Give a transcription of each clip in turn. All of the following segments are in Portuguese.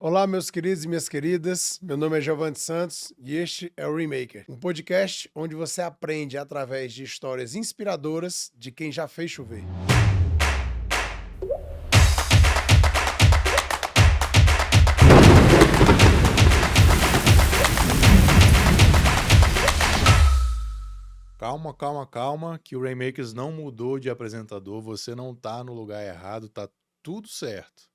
Olá, meus queridos e minhas queridas. Meu nome é Giovanni Santos e este é o Remaker, um podcast onde você aprende através de histórias inspiradoras de quem já fez chover. Calma, calma, calma, que o Rainmakers não mudou de apresentador, você não tá no lugar errado, tá tudo certo.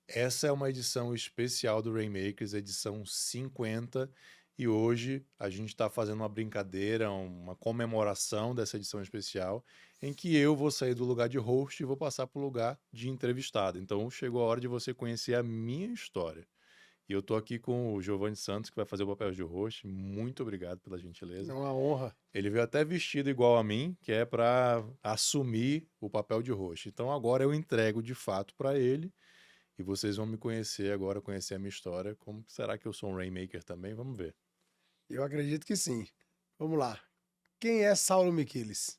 Essa é uma edição especial do Rainmakers, edição 50, e hoje a gente está fazendo uma brincadeira, uma comemoração dessa edição especial, em que eu vou sair do lugar de host e vou passar para o lugar de entrevistado. Então chegou a hora de você conhecer a minha história. E eu tô aqui com o Giovanni Santos, que vai fazer o papel de host. Muito obrigado pela É gentileza. uma honra. Ele veio até vestido igual a mim, que é para assumir o papel de host. Então agora eu entrego de fato para ele e vocês vão me conhecer agora, conhecer a minha história. Como será que eu sou um Rainmaker também? Vamos ver. Eu acredito que sim. Vamos lá. Quem é Saulo Miquiles?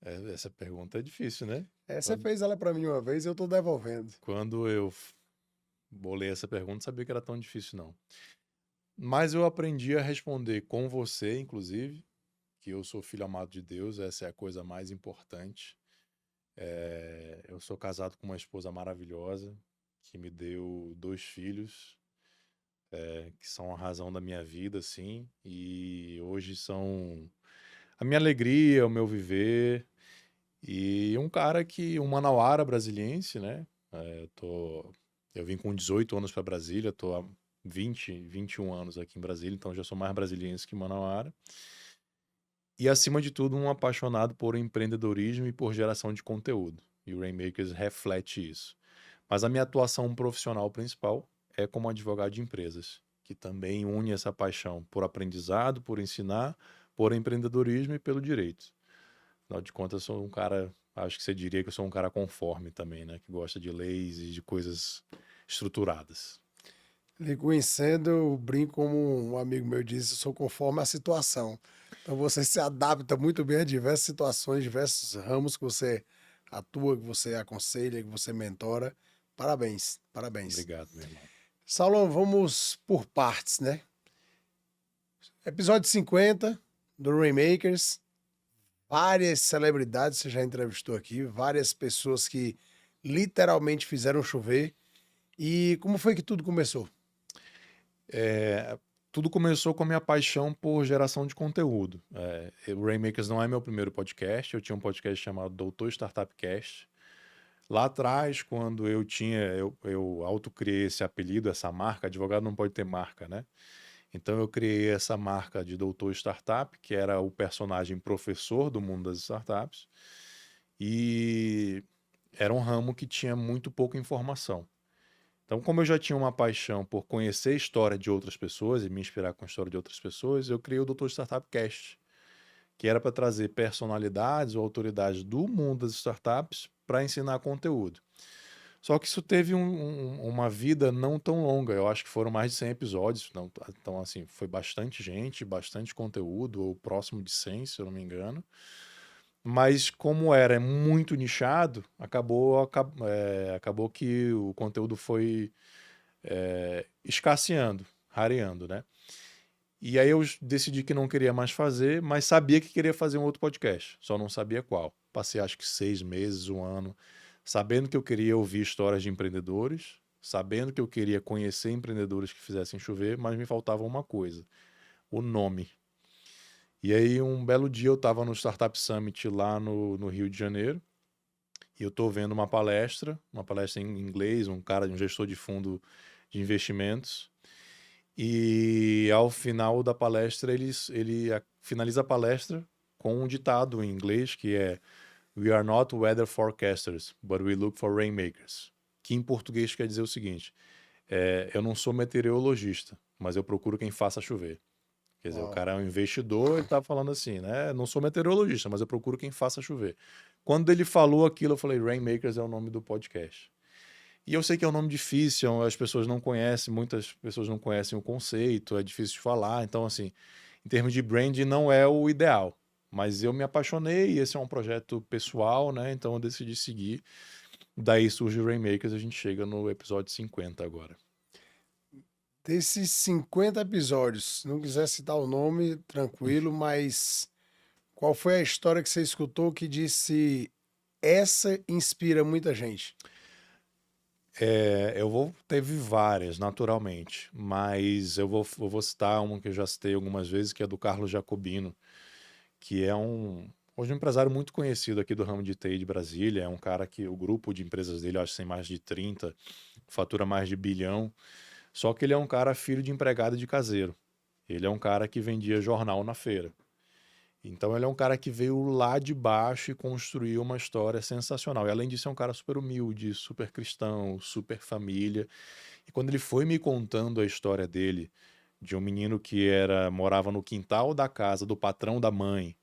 Essa pergunta é difícil, né? Você fez ela para mim uma vez e eu tô devolvendo. Quando eu bolei essa pergunta, não sabia que era tão difícil, não. Mas eu aprendi a responder com você, inclusive, que eu sou filho amado de Deus, essa é a coisa mais importante. Eu sou casado com uma esposa maravilhosa, que me deu 2 filhos, que são a razão da minha vida, assim, e hoje são a minha alegria, o meu viver, e um manauara brasiliense, né? Eu vim com 18 anos para Brasília, tô há 21 anos aqui em Brasília, então já sou mais brasiliense que manauara. E, acima de tudo, um apaixonado por empreendedorismo e por geração de conteúdo. E o Rainmakers reflete isso. Mas a minha atuação profissional principal é como advogado de empresas, que também une essa paixão por aprendizado, por ensinar, por empreendedorismo e pelo direito. Afinal de contas, eu sou um cara, acho que você diria que eu sou um cara conforme também, né? Que gosta de leis e de coisas estruturadas. Lhe conhecendo, eu brinco como um amigo meu disse, eu sou conforme a situação. Então você se adapta muito bem a diversas situações, diversos ramos que você atua, que você aconselha, que você mentora. Parabéns, parabéns. Obrigado, meu irmão. Saulão, vamos por partes, né? Episódio 50 do Rainmakers. Várias celebridades você já entrevistou aqui, várias pessoas que literalmente fizeram chover. E como foi que tudo começou? Tudo começou com a minha paixão por geração de conteúdo. O Rainmakers não é meu primeiro podcast, eu tinha um podcast chamado Doutor Startup Cast. Lá atrás, quando eu autocriei esse apelido, essa marca, advogado não pode ter marca, né? Então eu criei essa marca de Doutor Startup, que era o personagem professor do mundo das startups, e era um ramo que tinha muito pouca informação. Então, como eu já tinha uma paixão por conhecer a história de outras pessoas e me inspirar com a história de outras pessoas, eu criei o Doutor Startup Cast, que era para trazer personalidades ou autoridades do mundo das startups para ensinar conteúdo. Só que isso teve uma vida não tão longa, eu acho que foram mais de 100 episódios, então assim, foi bastante gente, bastante conteúdo, ou próximo de 100, se eu não me engano. Mas como era muito nichado, acabou que o conteúdo foi escasseando, rareando, né? E aí eu decidi que não queria mais fazer, mas sabia que queria fazer um outro podcast, só não sabia qual. Passei acho que 6 meses, um ano, sabendo que eu queria ouvir histórias de empreendedores, sabendo que eu queria conhecer empreendedores que fizessem chover, mas me faltava uma coisa, o nome. E aí um belo dia eu estava no Startup Summit lá no Rio de Janeiro, e eu estou vendo uma palestra em inglês, um gestor de fundo de investimentos, e ao final da palestra finaliza a palestra com um ditado em inglês que é "We are not weather forecasters, but we look for rainmakers", que em português quer dizer o seguinte: eu não sou meteorologista, mas eu procuro quem faça chover. Quer dizer, o Uau. cara é um investidor, ele tá falando assim, né? Não sou meteorologista, mas eu procuro quem faça chover. Quando ele falou aquilo, eu falei, Rainmakers é o nome do podcast. E eu sei que é um nome difícil, as pessoas não conhecem, muitas pessoas não conhecem o conceito, é difícil de falar. Então, assim, em termos de brand, não é o ideal. Mas eu me apaixonei, esse é um projeto pessoal, né? Então eu decidi seguir. Daí surge o Rainmakers, a gente chega no episódio 50 agora. Desses 50 episódios, se não quiser citar o nome, tranquilo, mas qual foi a história que você escutou que disse essa inspira muita gente? Teve várias, naturalmente, mas eu vou citar uma que eu já citei algumas vezes, que é do Carlos Jacobino, que é hoje um empresário muito conhecido aqui do ramo de TI de Brasília. É um cara que o grupo de empresas dele, acho que tem mais de 30, fatura mais de bilhão. Só que ele é um cara filho de empregado de caseiro. Ele é um cara que vendia jornal na feira. Então ele é um cara que veio lá de baixo e construiu uma história sensacional. E além disso é um cara super humilde, super cristão, super família. E quando ele foi me contando a história dele, de um menino que morava no quintal da casa do patrão da mãe,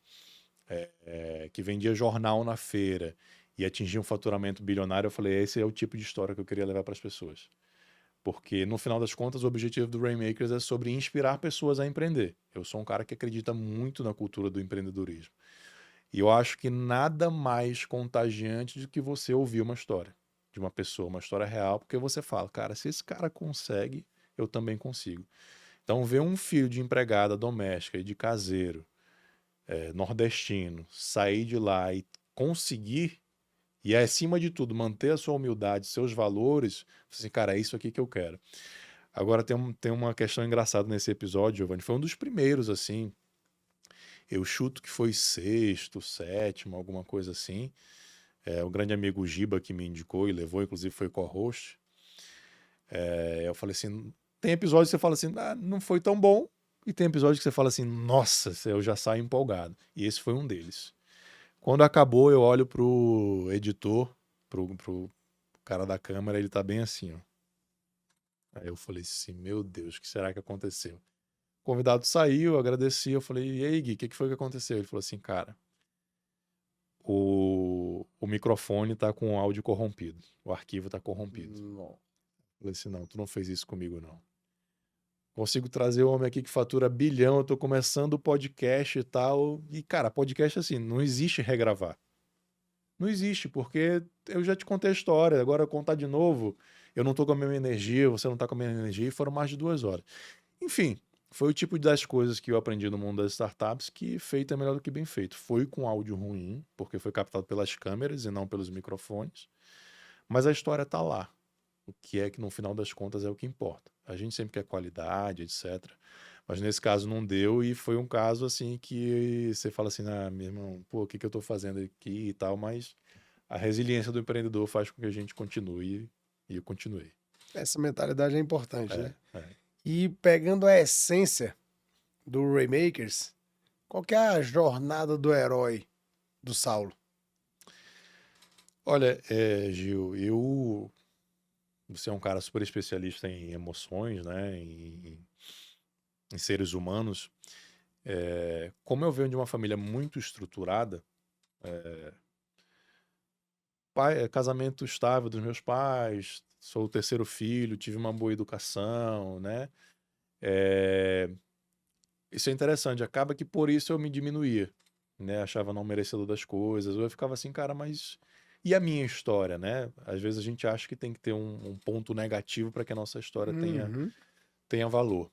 que vendia jornal na feira e atingia um faturamento bilionário, eu falei, esse é o tipo de história que eu queria levar para as pessoas. Porque, no final das contas, o objetivo do Rainmakers é sobre inspirar pessoas a empreender. Eu sou um cara que acredita muito na cultura do empreendedorismo. E eu acho que nada mais contagiante do que você ouvir uma história de uma pessoa, uma história real, porque você fala, cara, se esse cara consegue, eu também consigo. Então, ver um filho de empregada doméstica e de caseiro, nordestino, sair de lá e conseguir, e acima de tudo, manter a sua humildade, seus valores, assim, cara, é isso aqui que eu quero. Agora tem uma questão engraçada nesse episódio, Giovanni. Foi um dos primeiros, assim. Eu chuto que foi sexto, sétimo, alguma coisa assim. O grande amigo Giba que me indicou e levou, inclusive foi co-host. Eu falei assim: tem episódios que você fala assim, não foi tão bom. E tem episódios que você fala assim, nossa, eu já saio empolgado. E esse foi um deles. Quando acabou, eu olho pro editor, pro cara da câmera, ele tá bem assim, ó. Aí eu falei assim, meu Deus, o que será que aconteceu? O convidado saiu, eu agradeci, eu falei, e aí, Gui, o que foi que aconteceu? Ele falou assim, cara, o microfone tá com o áudio corrompido, o arquivo tá corrompido. Não. Eu falei assim, não, tu não fez isso comigo, não. Consigo trazer o homem aqui que fatura bilhão, eu tô começando o podcast e tal, e cara, podcast assim, não existe regravar. Não existe, porque eu já te contei a história, agora contar de novo, eu não tô com a mesma energia, você não tá com a mesma energia, e foram mais de 2 horas. Enfim, foi o tipo das coisas que eu aprendi no mundo das startups que feito é melhor do que bem feito. Foi com áudio ruim, porque foi captado pelas câmeras e não pelos microfones, mas a história tá lá. O que é que no final das contas é o que importa. A gente sempre quer qualidade, etc. Mas nesse caso não deu e foi um caso assim que você fala assim, meu irmão, pô, o que eu tô fazendo aqui e tal, mas a resiliência do empreendedor faz com que a gente continue e eu continuei. Essa mentalidade é importante, É, né? é. E pegando a essência do Rainmakers, qual que é a jornada do herói do Saulo? Olha, Gil, você é um cara super especialista em emoções, né? Em seres humanos. Como eu venho de uma família muito estruturada, casamento estável dos meus pais, sou o terceiro filho, tive uma boa educação, né? É, Isso é interessante, acaba que por isso eu me diminuía, né? Achava não merecedor das coisas, ou eu ficava assim, cara, mas e a minha história, né? Às vezes a gente acha que tem que ter um ponto negativo para que a nossa história Uhum. tenha valor.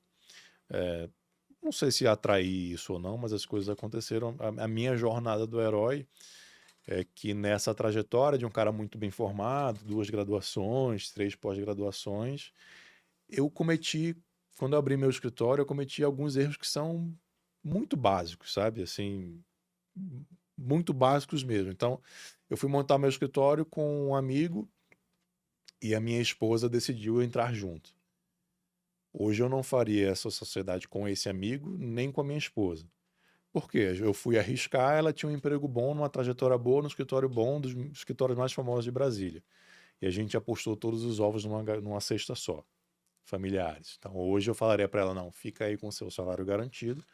Não sei se atraí isso ou não, mas as coisas aconteceram. A minha jornada do herói é que nessa trajetória de um cara muito bem formado, 2 graduações, 3 pós-graduações, eu cometi, quando eu abri meu escritório, eu cometi alguns erros que são muito básicos, sabe? Assim, muito básicos mesmo. Então, eu fui montar meu escritório com um amigo e a minha esposa decidiu entrar junto. Hoje eu não faria essa sociedade com esse amigo, nem com a minha esposa. Por quê? Eu fui arriscar, ela tinha um emprego bom, numa trajetória boa, no escritório bom, dos escritórios mais famosos de Brasília. E a gente apostou todos os ovos numa cesta só, familiares. Então hoje eu falaria para ela, não, fica aí com o seu salário garantido,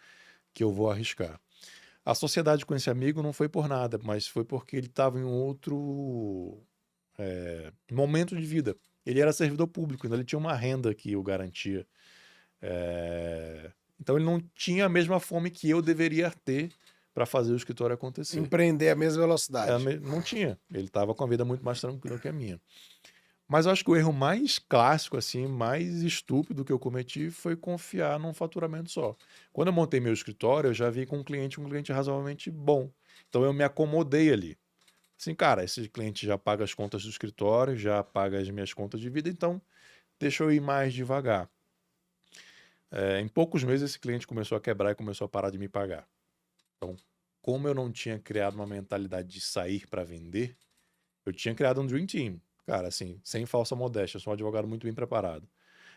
que eu vou arriscar. A sociedade com esse amigo não foi por nada, mas foi porque ele estava em outro momento de vida. Ele era servidor público, então ele tinha uma renda que o garantia. Então ele não tinha a mesma fome que eu deveria ter para fazer o escritório acontecer. Empreender a mesma velocidade. Não tinha. Ele estava com a vida muito mais tranquila que a minha. Mas eu acho que o erro mais clássico, assim, mais estúpido que eu cometi foi confiar num faturamento só. Quando eu montei meu escritório, eu já vi com um cliente razoavelmente bom. Então eu me acomodei ali. Assim, cara, esse cliente já paga as contas do escritório, já paga as minhas contas de vida, então deixa eu ir mais devagar. Em poucos meses esse cliente começou a quebrar e começou a parar de me pagar. Então, como eu não tinha criado uma mentalidade de sair para vender, eu tinha criado um Dream Team. Cara, assim, sem falsa modéstia, eu sou um advogado muito bem preparado.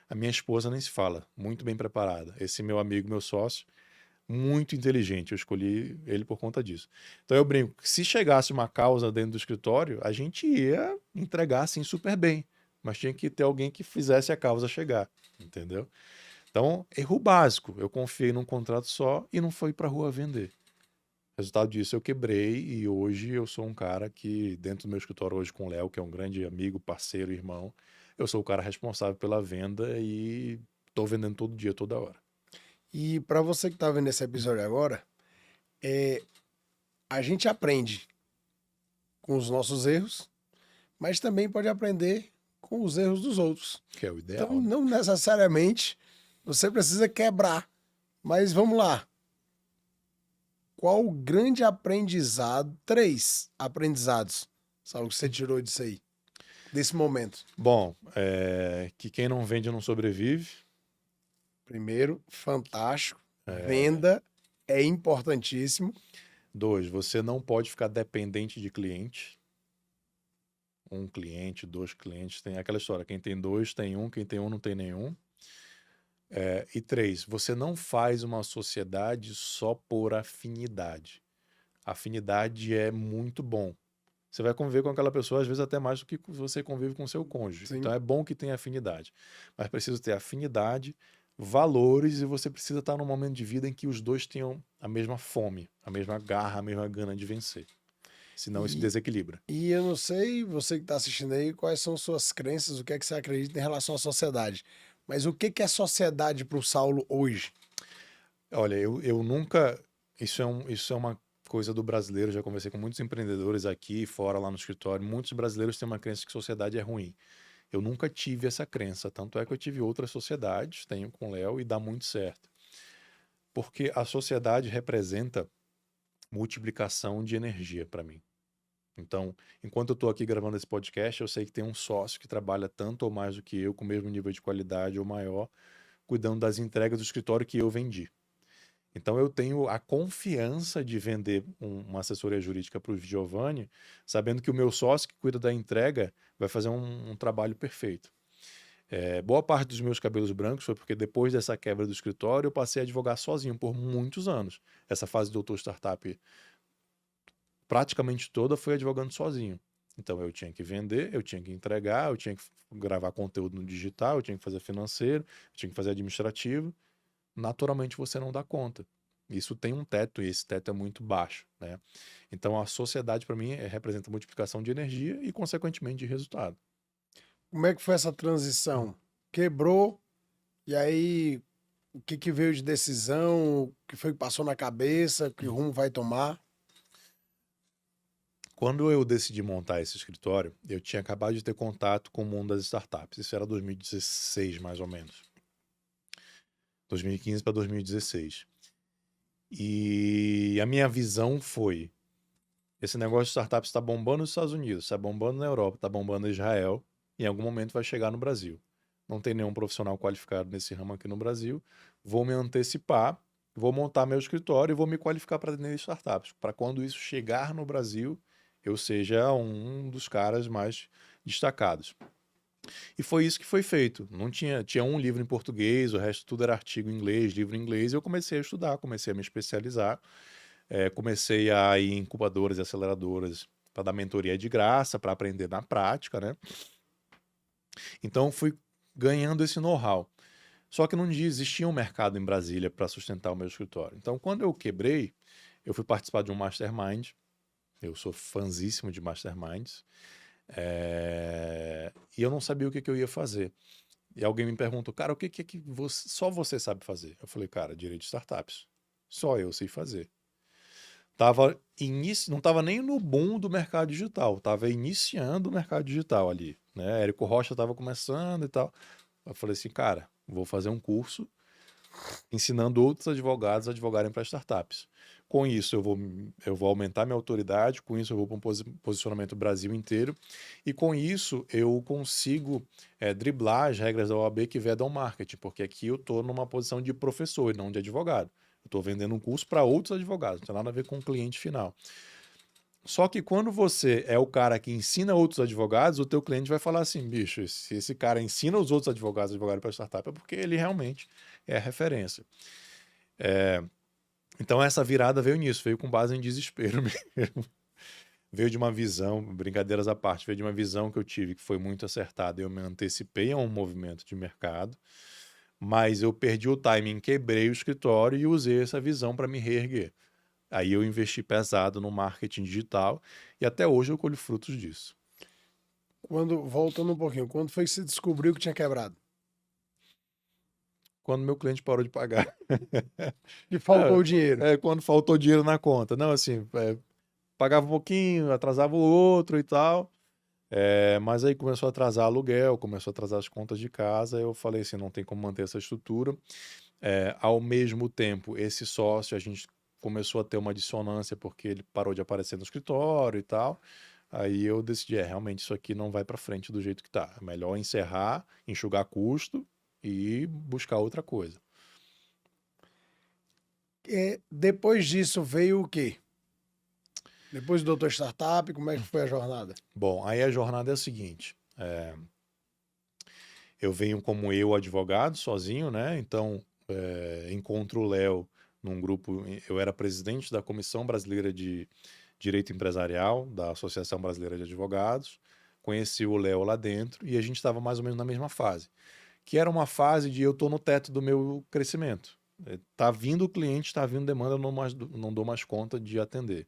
A minha esposa nem se fala, muito bem preparada. Esse meu amigo, meu sócio, muito inteligente. Eu escolhi ele por conta disso. Então eu brinco, que se chegasse uma causa dentro do escritório, a gente ia entregar assim super bem. Mas tinha que ter alguém que fizesse a causa chegar, entendeu? Então, erro básico. Eu confiei num contrato só e não fui para a rua vender. Resultado disso, eu quebrei e hoje eu sou um cara que, dentro do meu escritório hoje com o Léo, que é um grande amigo, parceiro, irmão, eu sou o cara responsável pela venda e tô vendendo todo dia, toda hora. E para você que tá vendo esse episódio agora, a gente aprende com os nossos erros, mas também pode aprender com os erros dos outros. Que é o ideal, Então, né? não necessariamente você precisa quebrar. Mas vamos lá. Qual o grande aprendizado? 3 aprendizados, Saulo, que você tirou disso aí, desse momento. Bom, que quem não vende não sobrevive. Primeiro, fantástico. Venda é importantíssimo. 2, você não pode ficar dependente de cliente. Um cliente, 2 clientes, tem aquela história, quem tem 2 tem um, quem tem um não tem nenhum. E 3, você não faz uma sociedade só por afinidade. Afinidade é muito bom. Você vai conviver com aquela pessoa, às vezes até mais do que você convive com seu cônjuge. Sim. Então é bom que tenha afinidade. Mas precisa ter afinidade, valores, e você precisa estar num momento de vida em que os dois tenham a mesma fome, a mesma garra, a mesma gana de vencer. Senão isso desequilibra. E eu não sei, você que está assistindo aí, quais são suas crenças, o que é que você acredita em relação à sociedade. Mas o que é sociedade para o Saulo hoje? Olha, eu nunca. Isso é uma coisa do brasileiro. Já conversei com muitos empreendedores aqui, fora, lá no escritório. Muitos brasileiros têm uma crença que sociedade é ruim. Eu nunca tive essa crença. Tanto é que eu tive outras sociedades, tenho com o Léo, e dá muito certo. Porque a sociedade representa multiplicação de energia para mim. Então, enquanto eu estou aqui gravando esse podcast, eu sei que tem um sócio que trabalha tanto ou mais do que eu, com o mesmo nível de qualidade ou maior, cuidando das entregas do escritório que eu vendi. Então eu tenho a confiança de vender uma assessoria jurídica para o Giovanni, sabendo que o meu sócio que cuida da entrega vai fazer um trabalho perfeito. Boa parte dos meus cabelos brancos foi porque depois dessa quebra do escritório eu passei a advogar sozinho por muitos anos. Essa fase do Doutor Startup praticamente toda foi advogando sozinho. Então eu tinha que vender, eu tinha que entregar, eu tinha que gravar conteúdo no digital, eu tinha que fazer financeiro, eu tinha que fazer administrativo. Naturalmente você não dá conta. Isso tem um teto e esse teto é muito baixo, né? Então a sociedade para mim representa multiplicação de energia e consequentemente de resultado. Como é que foi essa transição? Quebrou, e aí o que veio de decisão? O que foi que passou na cabeça? Que rumo vai tomar? Quando eu decidi montar esse escritório, eu tinha acabado de ter contato com o mundo das startups. Isso era 2016, mais ou menos. 2015 para 2016. E a minha visão foi: esse negócio de startups está bombando nos Estados Unidos, está bombando na Europa, está bombando em Israel, em algum momento vai chegar no Brasil. Não tem nenhum profissional qualificado nesse ramo aqui no Brasil. Vou me antecipar, vou montar meu escritório e vou me qualificar para atender startups. Para quando isso chegar no Brasil, eu seja um dos caras mais destacados. E foi isso que foi feito. Não tinha um livro em português, o resto tudo era artigo em inglês, livro em inglês, e eu comecei a estudar, comecei a me especializar, comecei a ir em incubadoras e aceleradoras para dar mentoria de graça, para aprender na prática, né? Então fui ganhando esse know-how. Só que não existia um mercado em Brasília para sustentar o meu escritório. Então, quando eu quebrei, eu fui participar de um mastermind. Eu sou fãzíssimo de masterminds. E eu não sabia o que eu ia fazer. E alguém me perguntou, cara, o que é que só você sabe fazer? Eu falei, cara, direito de startups. Só eu sei fazer. não estava nem no boom do mercado digital, estava iniciando o mercado digital ali, né? Érico Rocha estava começando e tal. Eu falei assim, cara, vou fazer um curso ensinando outros advogados a advogarem para startups. Com isso, eu vou aumentar minha autoridade, com isso eu vou para um posicionamento Brasil inteiro, e com isso eu consigo driblar as regras da OAB que vedam marketing, porque aqui eu estou numa posição de professor e não de advogado. Eu estou vendendo um curso para outros advogados, não tem nada a ver com o cliente final. Só que quando você é o cara que ensina outros advogados, o teu cliente vai falar assim, bicho, se esse cara ensina os outros advogados a advogarem para startup é porque ele realmente é a referência. Então essa virada veio nisso, veio com base em desespero mesmo. Veio de uma visão, brincadeiras à parte, veio de uma visão que eu tive que foi muito acertada. Eu me antecipei a um movimento de mercado, mas eu perdi o timing, quebrei o escritório e usei essa visão para me reerguer. Aí eu investi pesado no marketing digital e até hoje eu colho frutos disso. Voltando um pouquinho, quando foi que você descobriu que tinha quebrado? Quando meu cliente parou de pagar. Que faltou o dinheiro. Quando faltou dinheiro na conta. Não, assim, pagava um pouquinho, atrasava o outro e tal. Mas aí começou a atrasar aluguel, começou a atrasar as contas de casa. Eu falei assim, não tem como manter essa estrutura. Ao mesmo tempo, esse sócio, a gente começou a ter uma dissonância porque ele parou de aparecer no escritório e tal. Aí eu decidi, realmente isso aqui não vai para frente do jeito que tá. É melhor encerrar, enxugar custo e buscar outra coisa. Depois disso veio o quê? Depois do Doutor Startup, como é que foi a jornada? Bom, aí a jornada é a seguinte. Eu venho como eu advogado, sozinho, né? Então, encontro o Léo num grupo. Eu era presidente da Comissão Brasileira de Direito Empresarial, da Associação Brasileira de Advogados. Conheci o Léo lá dentro e a gente estava mais ou menos na mesma fase, que era uma fase de eu estou no teto do meu crescimento. Tá vindo o cliente, está vindo demanda, eu não dou mais conta de atender.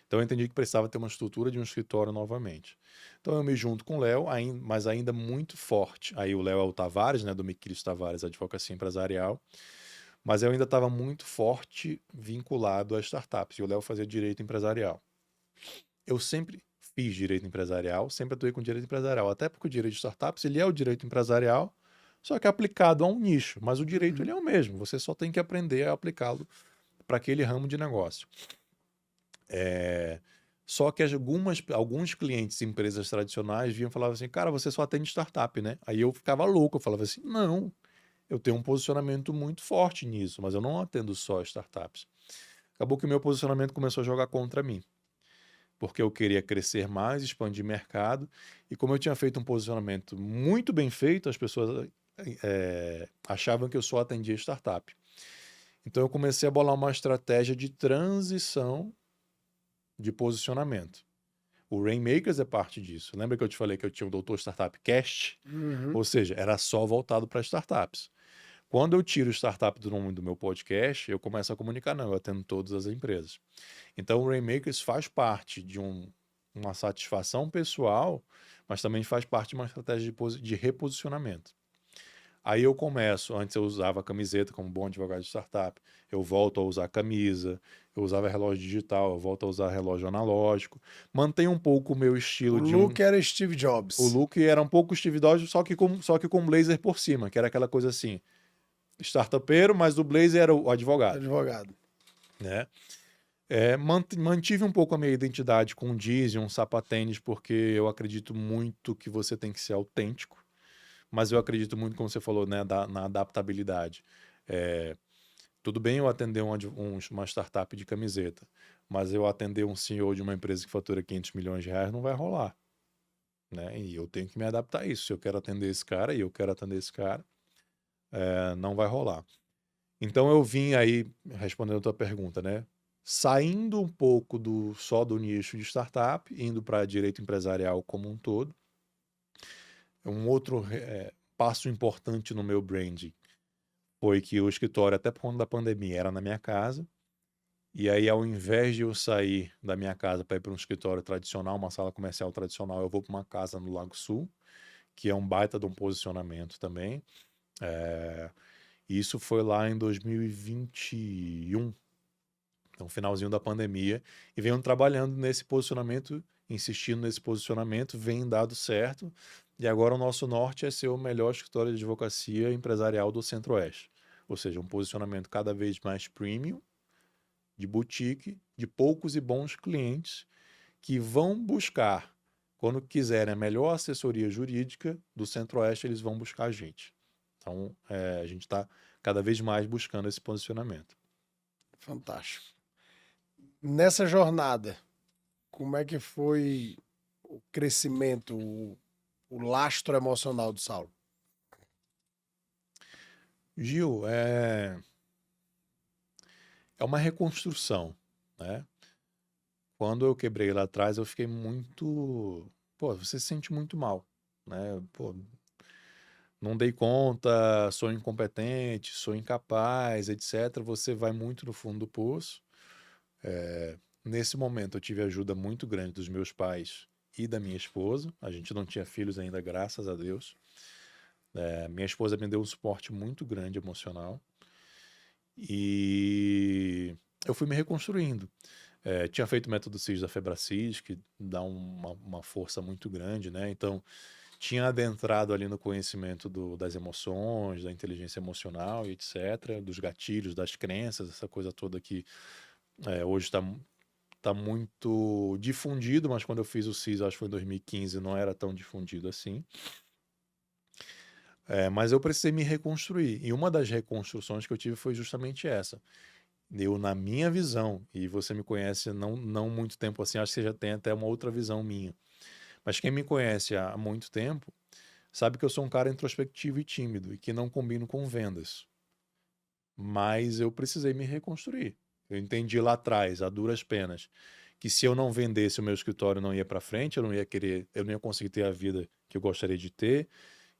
Então eu entendi que precisava ter uma estrutura de um escritório novamente. Então eu me junto com o Léo, mas ainda muito forte. Aí o Léo é o Tavares, né, do Miquilis Tavares Advocacia Empresarial. Mas eu ainda estava muito forte vinculado a startups. E o Léo fazia direito empresarial. Eu sempre fiz direito empresarial, sempre atuei com direito empresarial. Até porque o direito de startups ele é o direito empresarial, só que aplicado a um nicho. Mas o direito ele é o mesmo. Você só tem que aprender a aplicá-lo para aquele ramo de negócio. Só que alguns clientes, empresas tradicionais, vinham e falavam assim, cara, você só atende startup, né? Aí eu ficava louco, eu falava assim, não, eu tenho um posicionamento muito forte nisso, mas eu não atendo só startups. Acabou que o meu posicionamento começou a jogar contra mim, porque eu queria crescer mais, expandir mercado, e como eu tinha feito um posicionamento muito bem feito, as pessoas achavam que eu só atendia startup. Então eu comecei a bolar uma estratégia de transição de posicionamento. O Rainmakers é parte disso. Lembra que eu te falei que eu tinha o Doutor Startup Cast? Ou seja, era só voltado para startups. Quando eu tiro o startup do nome do meu podcast, eu começo a comunicar, não, eu atendo todas as empresas. Então o Rainmakers faz parte de uma satisfação pessoal, mas também faz parte de uma estratégia de reposicionamento. Aí eu começo, antes eu usava camiseta como bom advogado de startup, eu volto a usar camisa, eu usava relógio digital, eu volto a usar relógio analógico, mantenho um pouco o meu estilo O look era Steve Jobs. O look era um pouco Steve Jobs, só que com blazer por cima, que era aquela coisa assim, startupeiro, mas o blazer era o advogado. Advogado. Né? Mantive um pouco a minha identidade com jeans e um sapatênis, porque eu acredito muito que você tem que ser autêntico. Mas eu acredito muito, como você falou, né, na adaptabilidade. Tudo bem eu atender uma startup de camiseta, mas eu atender um CEO de uma empresa que fatura 500 milhões de reais não vai rolar. Né? E eu tenho que me adaptar a isso. Se eu quero atender esse cara e eu quero atender esse cara, não vai rolar. Então eu vim aí, respondendo a tua pergunta, né? Saindo um pouco só do nicho de startup, indo para direito empresarial como um todo. Um outro passo importante no meu branding foi que o escritório, até por conta da pandemia, era na minha casa. E aí, ao invés de eu sair da minha casa para ir para um escritório tradicional, uma sala comercial tradicional, eu vou para uma casa no Lago Sul, que é um baita de um posicionamento também. E isso foi lá em 2021. Então, finalzinho da pandemia, e venho trabalhando nesse posicionamento, insistindo nesse posicionamento, vem dado certo, e agora o nosso norte é ser o melhor escritório de advocacia empresarial do Centro-Oeste. Ou seja, um posicionamento cada vez mais premium, de boutique, de poucos e bons clientes que vão buscar, quando quiserem a melhor assessoria jurídica do Centro-Oeste, eles vão buscar a gente. Então, a gente está cada vez mais buscando esse posicionamento. Fantástico. Nessa jornada, como é que foi o crescimento, o lastro emocional do Saulo? Gil, é uma reconstrução, né? Quando eu quebrei lá atrás, eu fiquei muito... Pô, você se sente muito mal, né? Pô, não dei conta, sou incompetente, sou incapaz, etc. Você vai muito no fundo do poço. Nesse momento, eu tive ajuda muito grande dos meus pais e da minha esposa. A gente não tinha filhos ainda, graças a Deus. Minha esposa me deu um suporte muito grande emocional. E eu fui me reconstruindo. Tinha feito o método CIS da Febracis, que dá uma força muito grande, né? Então, tinha adentrado ali no conhecimento das emoções, da inteligência emocional e etc., dos gatilhos, das crenças, essa coisa toda que hoje está muito difundido, mas quando eu fiz o CIS, acho que foi em 2015, não era tão difundido assim. Mas eu precisei me reconstruir. E uma das reconstruções que eu tive foi justamente essa. Eu, na minha visão, e você me conhece não muito tempo assim, acho que você já tem até uma outra visão minha. Mas quem me conhece há muito tempo sabe que eu sou um cara introspectivo e tímido e que não combino com vendas. Mas eu precisei me reconstruir. Eu entendi lá atrás, a duras penas, que se eu não vendesse o meu escritório não ia para frente, eu não ia conseguir ter a vida que eu gostaria de ter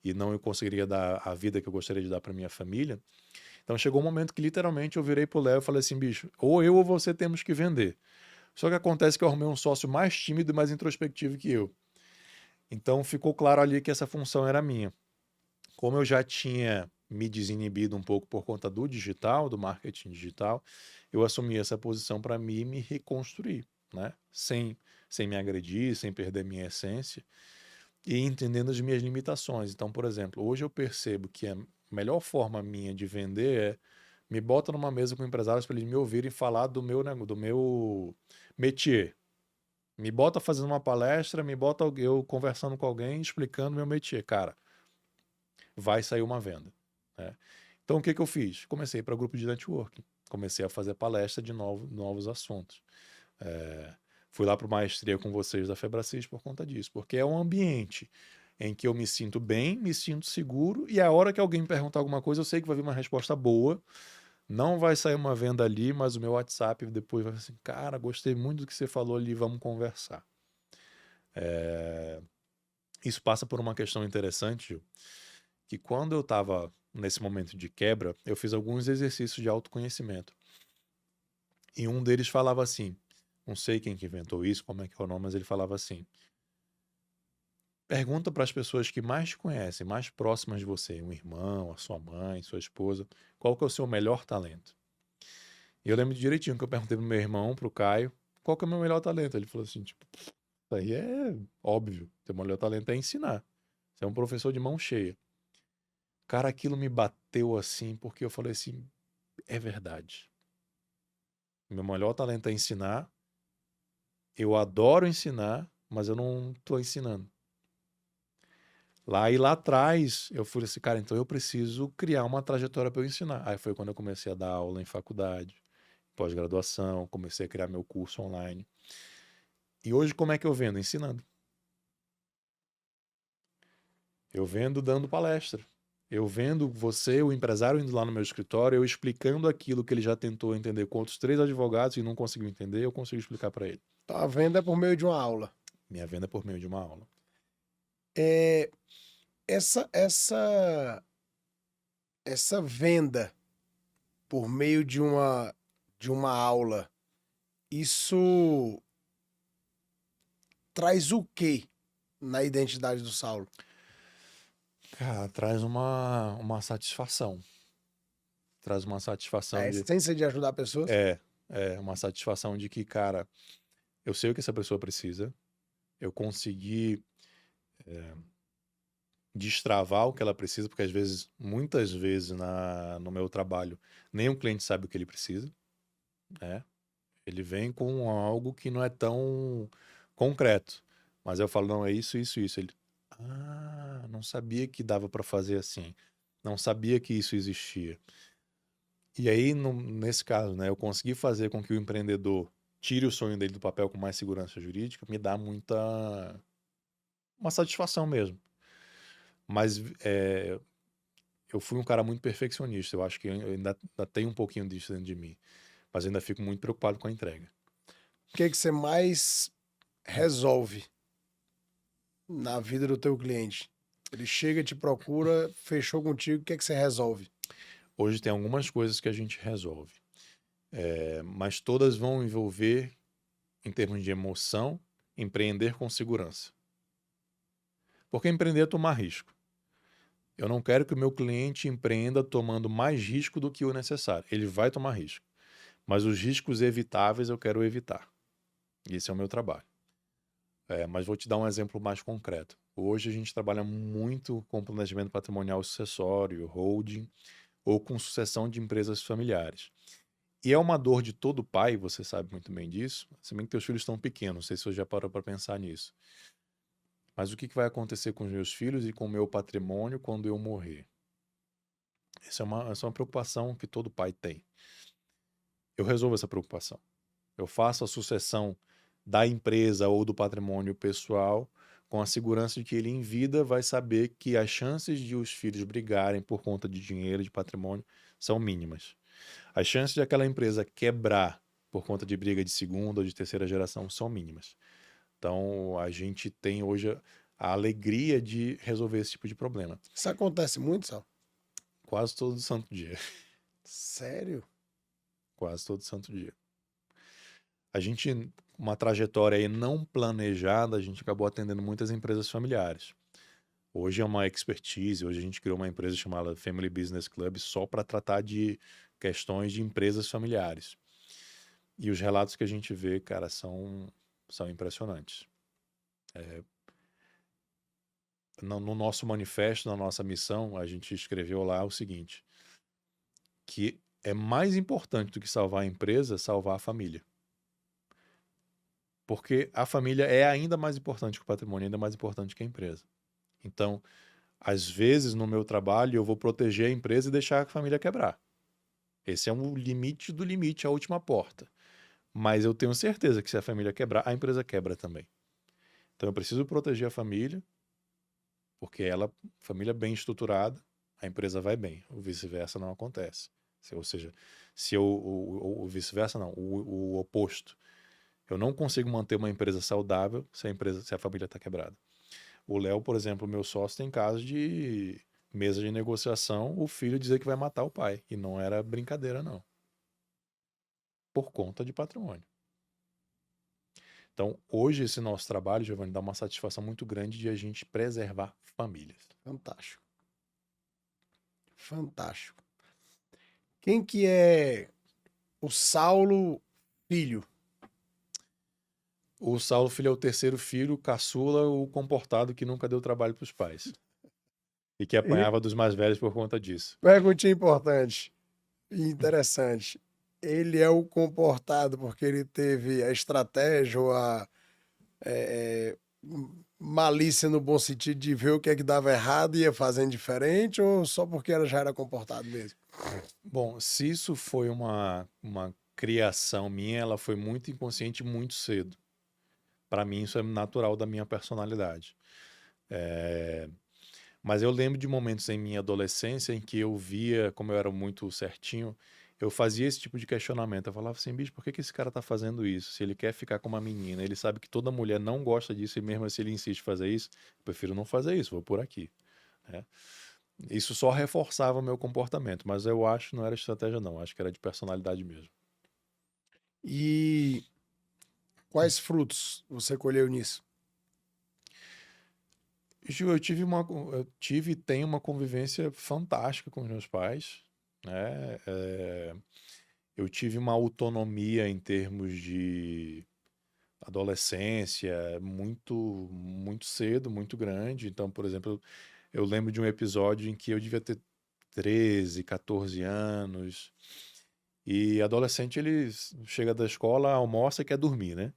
e não eu conseguiria dar a vida que eu gostaria de dar para minha família. Então chegou um momento que literalmente eu virei pro Léo e falei assim, bicho, ou eu ou você temos que vender. Só que acontece que eu arrumei um sócio mais tímido e mais introspectivo que eu. Então ficou claro ali que essa função era minha. Como eu já tinha me desinibido um pouco por conta do digital, do marketing digital, eu assumi essa posição para mim me reconstruir, né? Sem me agredir, sem perder minha essência e entendendo as minhas limitações. Então, por exemplo, hoje eu percebo que a melhor forma minha de vender é me bota numa mesa com empresários para eles me ouvirem falar do meu métier. Me bota fazendo uma palestra, me bota eu conversando com alguém, explicando meu métier. Cara, vai sair uma venda, né? Então, o que eu fiz? Comecei para grupo de networking. Comecei a fazer palestra de novos assuntos. Fui lá para o Maestria com vocês da Febracis por conta disso, porque é um ambiente em que eu me sinto bem, me sinto seguro, e a hora que alguém me perguntar alguma coisa, eu sei que vai vir uma resposta boa. Não vai sair uma venda ali, mas o meu WhatsApp depois vai assim, cara, gostei muito do que você falou ali, vamos conversar. Isso passa por uma questão interessante, Gil, que quando eu estava nesse momento de quebra, eu fiz alguns exercícios de autoconhecimento. E um deles falava assim, não sei quem que inventou isso, como é que é o nome, mas ele falava assim, pergunta para as pessoas que mais te conhecem, mais próximas de você, um irmão, a sua mãe, sua esposa, qual que é o seu melhor talento? E eu lembro direitinho que eu perguntei pro meu irmão, pro Caio, qual que é o meu melhor talento? Ele falou assim, tipo, isso aí é óbvio, seu melhor talento é ensinar. Você é um professor de mão cheia. Cara, aquilo me bateu assim, porque eu falei assim, é verdade. Meu melhor talento é ensinar, eu adoro ensinar, mas eu não tô ensinando. Lá atrás, eu fui assim, cara, então eu preciso criar uma trajetória para eu ensinar. Aí foi quando eu comecei a dar aula em faculdade, pós-graduação, comecei a criar meu curso online. E hoje como é que eu vendo? Ensinando. Eu vendo dando palestra. Eu vendo você, o empresário, indo lá no meu escritório, eu explicando aquilo que ele já tentou entender com outros 3 advogados e não conseguiu entender, eu consigo explicar para ele. Então, a venda é por meio de uma aula. Minha venda é por meio de uma aula. Essa venda por meio de uma aula, isso traz o quê na identidade do Saulo? Cara, traz uma satisfação. Traz uma satisfação A de... essência de ajudar pessoas? É, É uma satisfação de que, cara, eu sei o que essa pessoa precisa, eu consegui destravar o que ela precisa, porque às vezes, muitas vezes no meu trabalho, nenhum cliente sabe o que ele precisa, né? Ele vem com algo que não é tão concreto. Mas eu falo, não, é isso, isso, isso. Ele, não sabia que dava para fazer assim. Não sabia que isso existia. E aí, nesse caso, né, eu consegui fazer com que o empreendedor tire o sonho dele do papel com mais segurança jurídica, me dá uma satisfação mesmo. Mas eu fui um cara muito perfeccionista. Eu acho que eu ainda tenho um pouquinho disso dentro de mim. Mas ainda fico muito preocupado com a entrega. O que você mais resolve na vida do teu cliente? Ele chega, te procura, fechou contigo, o que você resolve? Hoje tem algumas coisas que a gente resolve. Mas todas vão envolver, em termos de emoção, empreender com segurança. Porque empreender é tomar risco. Eu não quero que o meu cliente empreenda tomando mais risco do que o necessário. Ele vai tomar risco. Mas os riscos evitáveis eu quero evitar. Esse é o meu trabalho. Mas vou te dar um exemplo mais concreto. Hoje a gente trabalha muito com planejamento patrimonial sucessório, holding, ou com sucessão de empresas familiares. E é uma dor de todo pai, você sabe muito bem disso, se bem que teus filhos estão pequenos, não sei se você já parou para pensar nisso. Mas o que vai acontecer com os meus filhos e com o meu patrimônio quando eu morrer? Essa é uma preocupação que todo pai tem. Eu resolvo essa preocupação. Eu faço a sucessão da empresa ou do patrimônio pessoal com a segurança de que ele em vida vai saber que as chances de os filhos brigarem por conta de dinheiro, de patrimônio, são mínimas. As chances de aquela empresa quebrar por conta de briga de segunda ou de terceira geração são mínimas. Então, a gente tem hoje a alegria de resolver esse tipo de problema. Isso acontece muito, Sal? Quase todo santo dia. Sério? Quase todo santo dia. A gente, uma trajetória aí não planejada, a gente acabou atendendo muitas empresas familiares. Hoje é uma expertise, hoje a gente criou uma empresa chamada Family Business Club só para tratar de questões de empresas familiares. E os relatos que a gente vê, cara, são impressionantes. No nosso manifesto, na nossa missão, a gente escreveu lá o seguinte, que é mais importante do que salvar a empresa, salvar a família. Porque a família é ainda mais importante que o patrimônio, ainda mais importante que a empresa. Então, às vezes, no meu trabalho, eu vou proteger a empresa e deixar a família quebrar. Esse é um limite do limite, a última porta. Mas eu tenho certeza que se a família quebrar, a empresa quebra também. Então, eu preciso proteger a família, porque família bem estruturada, a empresa vai bem. O vice-versa não acontece. Ou seja, se o vice-versa não, o oposto. Eu não consigo manter uma empresa saudável se a família está quebrada. O Léo, por exemplo, meu sócio, tem casos de mesa de negociação, o filho dizer que vai matar o pai. E não era brincadeira, não. Por conta de patrimônio. Então, hoje, esse nosso trabalho, Giovanni, dá uma satisfação muito grande de a gente preservar famílias. Fantástico. Fantástico. Quem que é o Saulo filho? O Saulo Filho é o terceiro filho, caçula, o comportado que nunca deu trabalho para os pais. E que apanhava dos mais velhos por conta disso. Perguntinha importante e interessante. Ele é o comportado porque ele teve a estratégia ou a malícia no bom sentido de ver o que é que dava errado e ia fazendo diferente ou só porque ela já era comportado mesmo? Bom, se isso foi uma criação minha, ela foi muito inconsciente muito cedo. Para mim, isso é natural da minha personalidade. Mas eu lembro de momentos em minha adolescência em que eu via, como eu era muito certinho, eu fazia esse tipo de questionamento. Eu falava assim, bicho, por que esse cara tá fazendo isso? Se ele quer ficar com uma menina, ele sabe que toda mulher não gosta disso e mesmo assim ele insiste em fazer isso, eu prefiro não fazer isso, vou por aqui, né? Isso só reforçava o meu comportamento, mas eu acho que não era estratégia não, acho que era de personalidade mesmo. E quais frutos você colheu nisso? Ju, eu tive e tenho uma convivência fantástica com os meus pais, né? eu tive uma autonomia em termos de adolescência muito cedo, muito grande. Então, por exemplo, eu lembro de um episódio em que eu devia ter 13, 14 anos. E adolescente, ele chega da escola, almoça e quer dormir, né?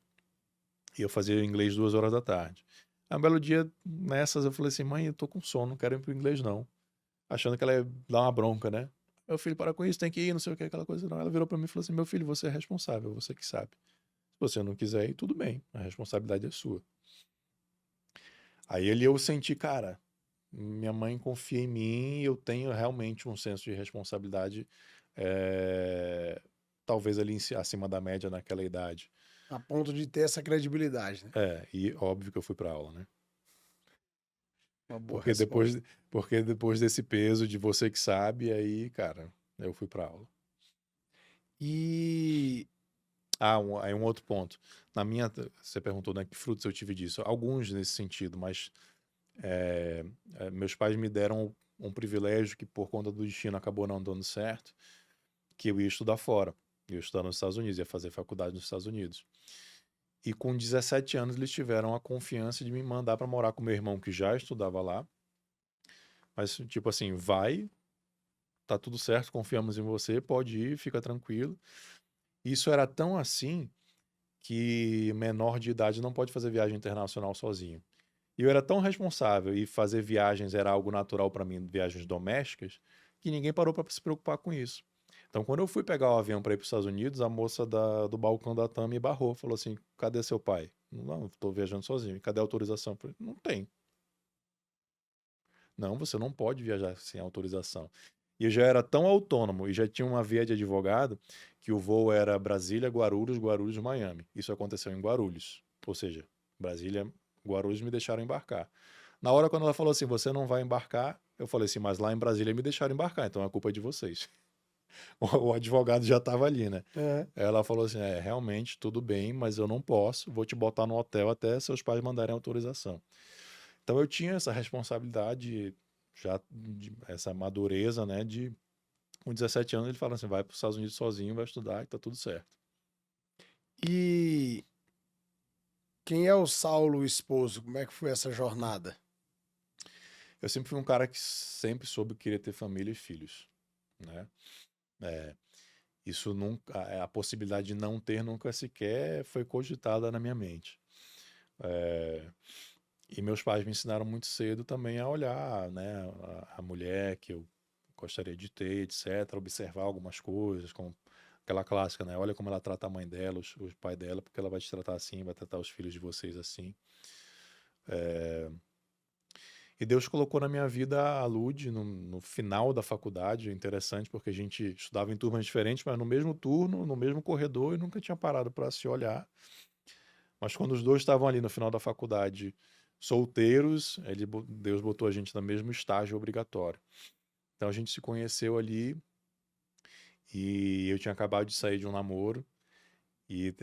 E eu fazia inglês 2 horas da tarde. Aí um belo dia, nessas, eu falei assim, mãe, eu tô com sono, não quero ir pro inglês, não. Achando que ela ia dar uma bronca, né? Meu filho, para com isso, tem que ir, não sei o que, aquela coisa. Não. Ela virou pra mim e falou assim, meu filho, você é responsável, você que sabe. Se você não quiser ir, tudo bem, a responsabilidade é sua. Aí eu senti, cara, minha mãe confia em mim e eu tenho realmente um senso de responsabilidade, eh, talvez ali acima da média naquela idade. A ponto de ter essa credibilidade, né? E óbvio que eu fui pra aula, né? Uma boa Porque depois, resposta. porque depois desse peso de você que sabe, aí, cara, eu fui pra aula. E Aí um outro ponto. Você perguntou, né, que frutos eu tive disso. Alguns nesse sentido, mas meus pais me deram um privilégio que por conta do destino acabou não dando certo, que eu ia estudar fora. Eu ia estudar nos Estados Unidos, ia fazer faculdade nos Estados Unidos. E com 17 anos eles tiveram a confiança de me mandar para morar com meu irmão que já estudava lá. Mas tipo assim, vai, tá tudo certo, confiamos em você, pode ir, fica tranquilo. Isso era tão assim que menor de idade não pode fazer viagem internacional sozinho. E eu era tão responsável e fazer viagens era algo natural para mim, viagens domésticas, que ninguém parou para se preocupar com isso. Então, quando eu fui pegar o avião para ir para os Estados Unidos, a moça do balcão da TAM me barrou, falou assim: cadê seu pai? Não, estou viajando sozinho. Cadê a autorização? Eu falei, não tem. Não, você não pode viajar sem autorização. E eu já era tão autônomo e já tinha uma via de advogado que o voo era Brasília, Guarulhos, Guarulhos, Miami. Isso aconteceu em Guarulhos. Ou seja, Brasília, Guarulhos me deixaram embarcar. Na hora quando ela falou assim, você não vai embarcar, eu falei assim, mas lá em Brasília me deixaram embarcar, então a culpa é de vocês. O advogado já estava ali, né? é, Ela falou assim, realmente, tudo bem, mas eu não posso, vou te botar no hotel até seus pais mandarem autorização. Então eu tinha essa responsabilidade, já essa madureza, né, de com 17 anos ele fala assim, vai para os Estados Unidos sozinho, vai estudar e tá tudo certo. e quem é o Saulo, o esposo? Como é que foi essa jornada? Eu sempre fui um cara que sempre soube que queria ter família e filhos, né? É, isso nunca, a possibilidade de não ter nunca sequer foi cogitada na minha mente. É, e meus pais me ensinaram muito cedo também a olhar, né, a mulher que eu gostaria de ter, etc, observar algumas coisas, como aquela clássica, né? Olha como ela trata a mãe dela, o pai dela, porque ela vai te tratar assim, vai tratar os filhos de vocês assim. E Deus colocou na minha vida a Lud no final da faculdade, interessante, porque a gente estudava em turmas diferentes, mas no mesmo turno, no mesmo corredor, e nunca tinha parado para se olhar. Mas quando os dois estavam ali no final da faculdade, solteiros, Deus botou a gente no mesmo estágio obrigatório. Então a gente se conheceu ali e eu tinha acabado de sair de um namoro e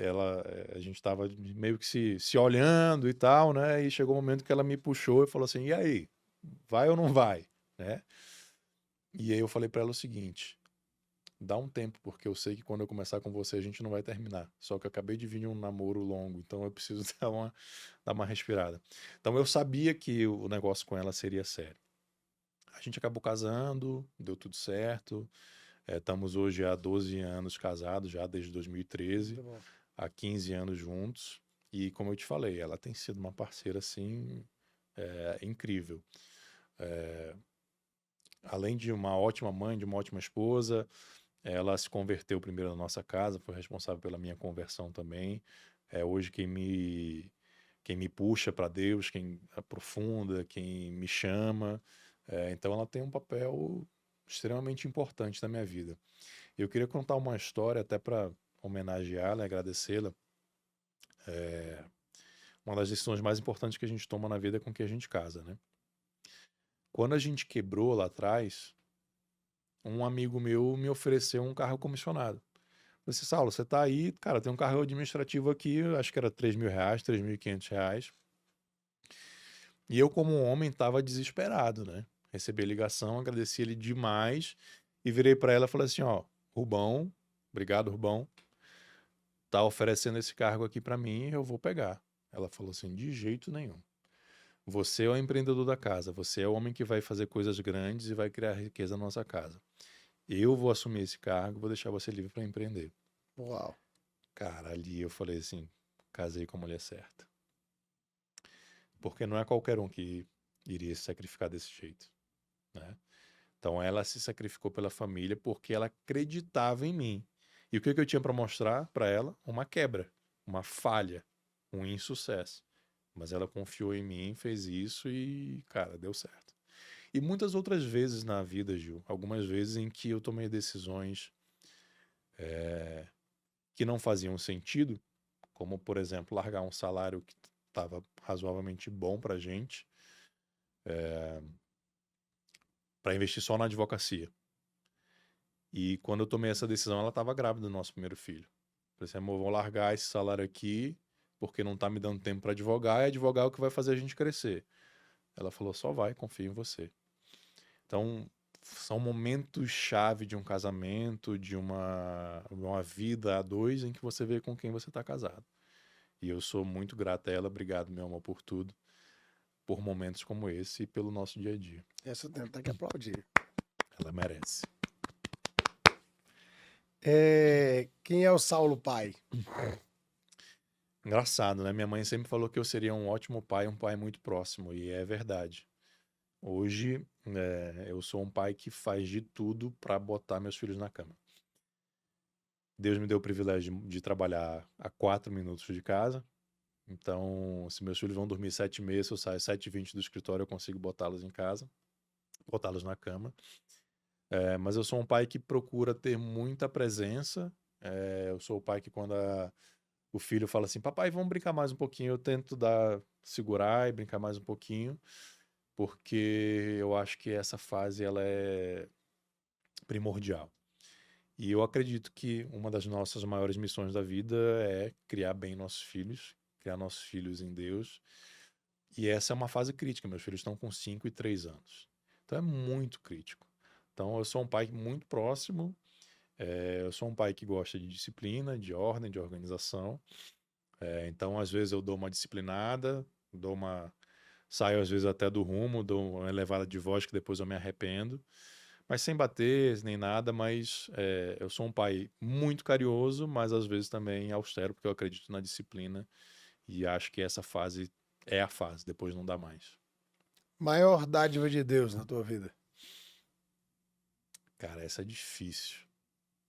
a gente estava meio que se olhando e tal, né? E chegou um momento que ela me puxou e falou assim: "E aí, vai ou não vai?", né? E aí eu falei para ela o seguinte: dá um tempo, porque eu sei que quando eu começar com você a gente não vai terminar. Só que eu acabei de vir de um namoro longo, então eu preciso dar uma respirada. Então eu sabia que o negócio com ela seria sério. A gente acabou casando, deu tudo certo. Estamos hoje há 12 anos casados, já desde 2013, Muito bom. há 15 anos juntos. E como eu te falei, ela tem sido uma parceira assim, incrível. Além de uma ótima mãe, de uma ótima esposa, ela se converteu primeiro na nossa casa, foi responsável pela minha conversão também. É hoje quem me puxa para Deus, quem aprofunda, quem me chama. Então ela tem um papel extremamente importante na minha vida. Eu queria contar uma história até para homenageá-la e agradecê-la. Uma das decisões mais importantes que a gente toma na vida é com que a gente casa, né? Quando a gente quebrou lá atrás, um amigo meu me ofereceu um carro comissionado. Falei assim, Saulo, você tá aí, cara, tem um carro administrativo aqui, acho que era R$ 3.000, R$ 3.500. E eu, como um homem, tava desesperado, né? Recebi a ligação, agradeci ele demais e virei para ela e falei assim, ó, Rubão, obrigado, Rubão. Tá oferecendo esse cargo aqui para mim, eu vou pegar. Ela falou assim, de jeito nenhum. Você é o empreendedor da casa, você é o homem que vai fazer coisas grandes e vai criar riqueza na nossa casa. Eu vou assumir esse cargo, vou deixar você livre para empreender. Uau. Cara, ali eu falei assim, casei com a mulher certa. Porque não é qualquer um que iria se sacrificar desse jeito, né? Então ela se sacrificou pela família porque ela acreditava em mim. E o que eu tinha para mostrar para ela? Uma quebra, uma falha, um insucesso. Mas ela confiou em mim, fez isso e, cara, deu certo. E muitas outras vezes na vida, Gil, algumas vezes em que eu tomei decisões que não faziam sentido, como, por exemplo, largar um salário que estava razoavelmente bom pra gente, para investir só na advocacia. E quando eu tomei essa decisão, ela estava grávida do nosso primeiro filho. Falei assim, amor, vou largar esse salário aqui, porque não tá me dando tempo para advogar, e advogar é o que vai fazer a gente crescer. Ela falou, só vai, confio em você. Então, são momentos-chave de um casamento, de uma vida a dois, em que você vê com quem você está casado. E eu sou muito grato a ela, obrigado, meu amor, por tudo, por momentos como esse e pelo nosso dia a dia. Essa eu tenho até que aplaudir. Ela merece. Quem é o Saulo pai? Engraçado, né? Minha mãe sempre falou que eu seria um ótimo pai, um pai muito próximo, e é verdade. Hoje, eu sou um pai que faz de tudo para botar meus filhos na cama. Deus me deu o privilégio de trabalhar a 4 minutos de casa. Então, se meus filhos vão dormir 7h30, se eu saio 7h20 do escritório, eu consigo botá-los em casa, botá-los na cama. Mas eu sou um pai que procura ter muita presença. Eu sou o pai que quando o filho fala assim, papai, vamos brincar mais um pouquinho, eu tento segurar e brincar mais um pouquinho, porque eu acho que essa fase ela é primordial. E eu acredito que uma das nossas maiores missões da vida é criar bem nossos filhos, criar nossos filhos em Deus. E essa é uma fase crítica. Meus filhos estão com 5 e 3 anos. Então é muito crítico. Então eu sou um pai muito próximo. Eu sou um pai que gosta de disciplina, de ordem, de organização. Então às vezes eu dou uma disciplinada, saio às vezes até do rumo, dou uma elevada de voz que depois eu me arrependo. Mas sem bater nem nada, mas eu sou um pai muito carinhoso, mas às vezes também austero, porque eu acredito na disciplina e acho que essa fase é a fase, depois não dá mais. Maior dádiva de Deus na tua vida? Cara, essa é difícil.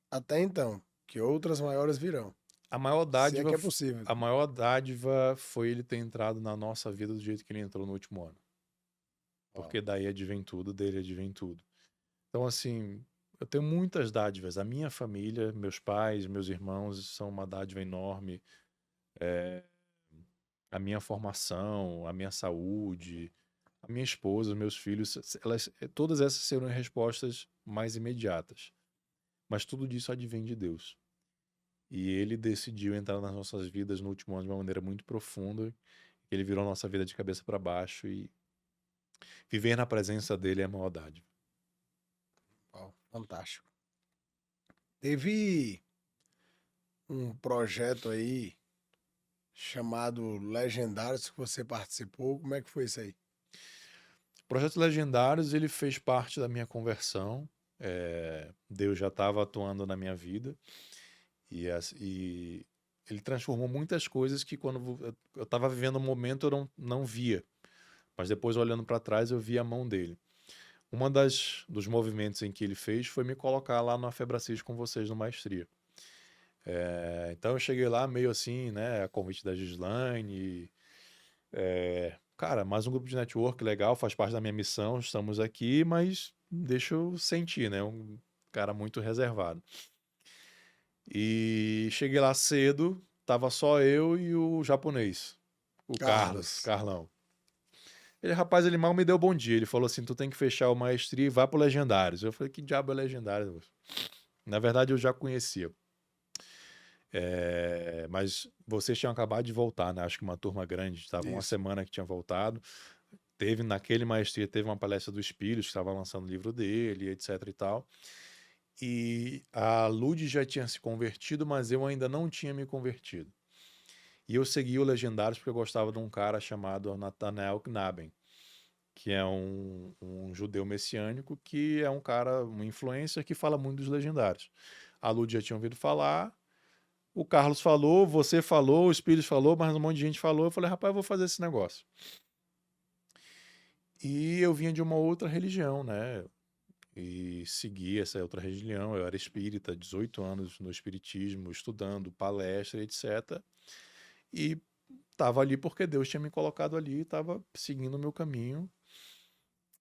Até então, que outras maiores virão. A maior Se é dádiva, que é possível. a maior dádiva foi ele ter entrado na nossa vida do jeito que ele entrou no último ano. Porque daí advém tudo, dele advém tudo. Então, assim, eu tenho muitas dádivas. A minha família, meus pais, meus irmãos são uma dádiva enorme. A minha formação, a minha saúde, a minha esposa, os meus filhos, todas essas serão respostas mais imediatas. Mas tudo disso advém de Deus. E ele decidiu entrar nas nossas vidas no último ano de uma maneira muito profunda. Ele virou a nossa vida de cabeça para baixo e viver na presença dele é a maior dádiva. Fantástico. Teve um projeto aí chamado Legendários que você participou. Como é que foi isso aí? O Projeto Legendários, ele fez parte da minha conversão. Deus já estava atuando na minha vida e ele transformou muitas coisas que quando eu estava vivendo um momento eu não via. Mas depois, olhando para trás, eu vi a mão dele. Dos movimentos em que ele fez foi me colocar lá na Febracis com vocês no Maestria. Então eu cheguei lá meio assim, né, a convite da Gislaine. Cara, mais um grupo de network legal, faz parte da minha missão, estamos aqui, mas deixa eu sentir, né, um cara muito reservado. E cheguei lá cedo, tava só eu e o japonês, o Carlão. Rapaz, ele mal me deu bom dia. Ele falou assim: tu tem que fechar o Maestria e vá pro Legendários. Eu falei: que diabo é Legendários? Na verdade, eu já conhecia. Mas vocês tinham acabado de voltar, né? Acho que uma turma grande, estava uma semana que tinha voltado. Naquele Maestria, teve uma palestra do Espíritos, que estava lançando o livro dele, etc e tal. E a Lud já tinha se convertido, mas eu ainda não tinha me convertido. E eu segui o Legendários porque eu gostava de um cara chamado Nathanael Knaben, que é um judeu messiânico, que é um cara, um influencer que fala muito dos Legendários. A Lud já tinha ouvido falar, o Carlos falou, você falou, o Espírito falou, mas um monte de gente falou. Eu falei, rapaz, eu vou fazer esse negócio. E eu vinha de uma outra religião, né? E segui essa outra religião. Eu era espírita, 18 anos no espiritismo, estudando, palestra, etc. E estava ali porque Deus tinha me colocado ali, estava seguindo o meu caminho.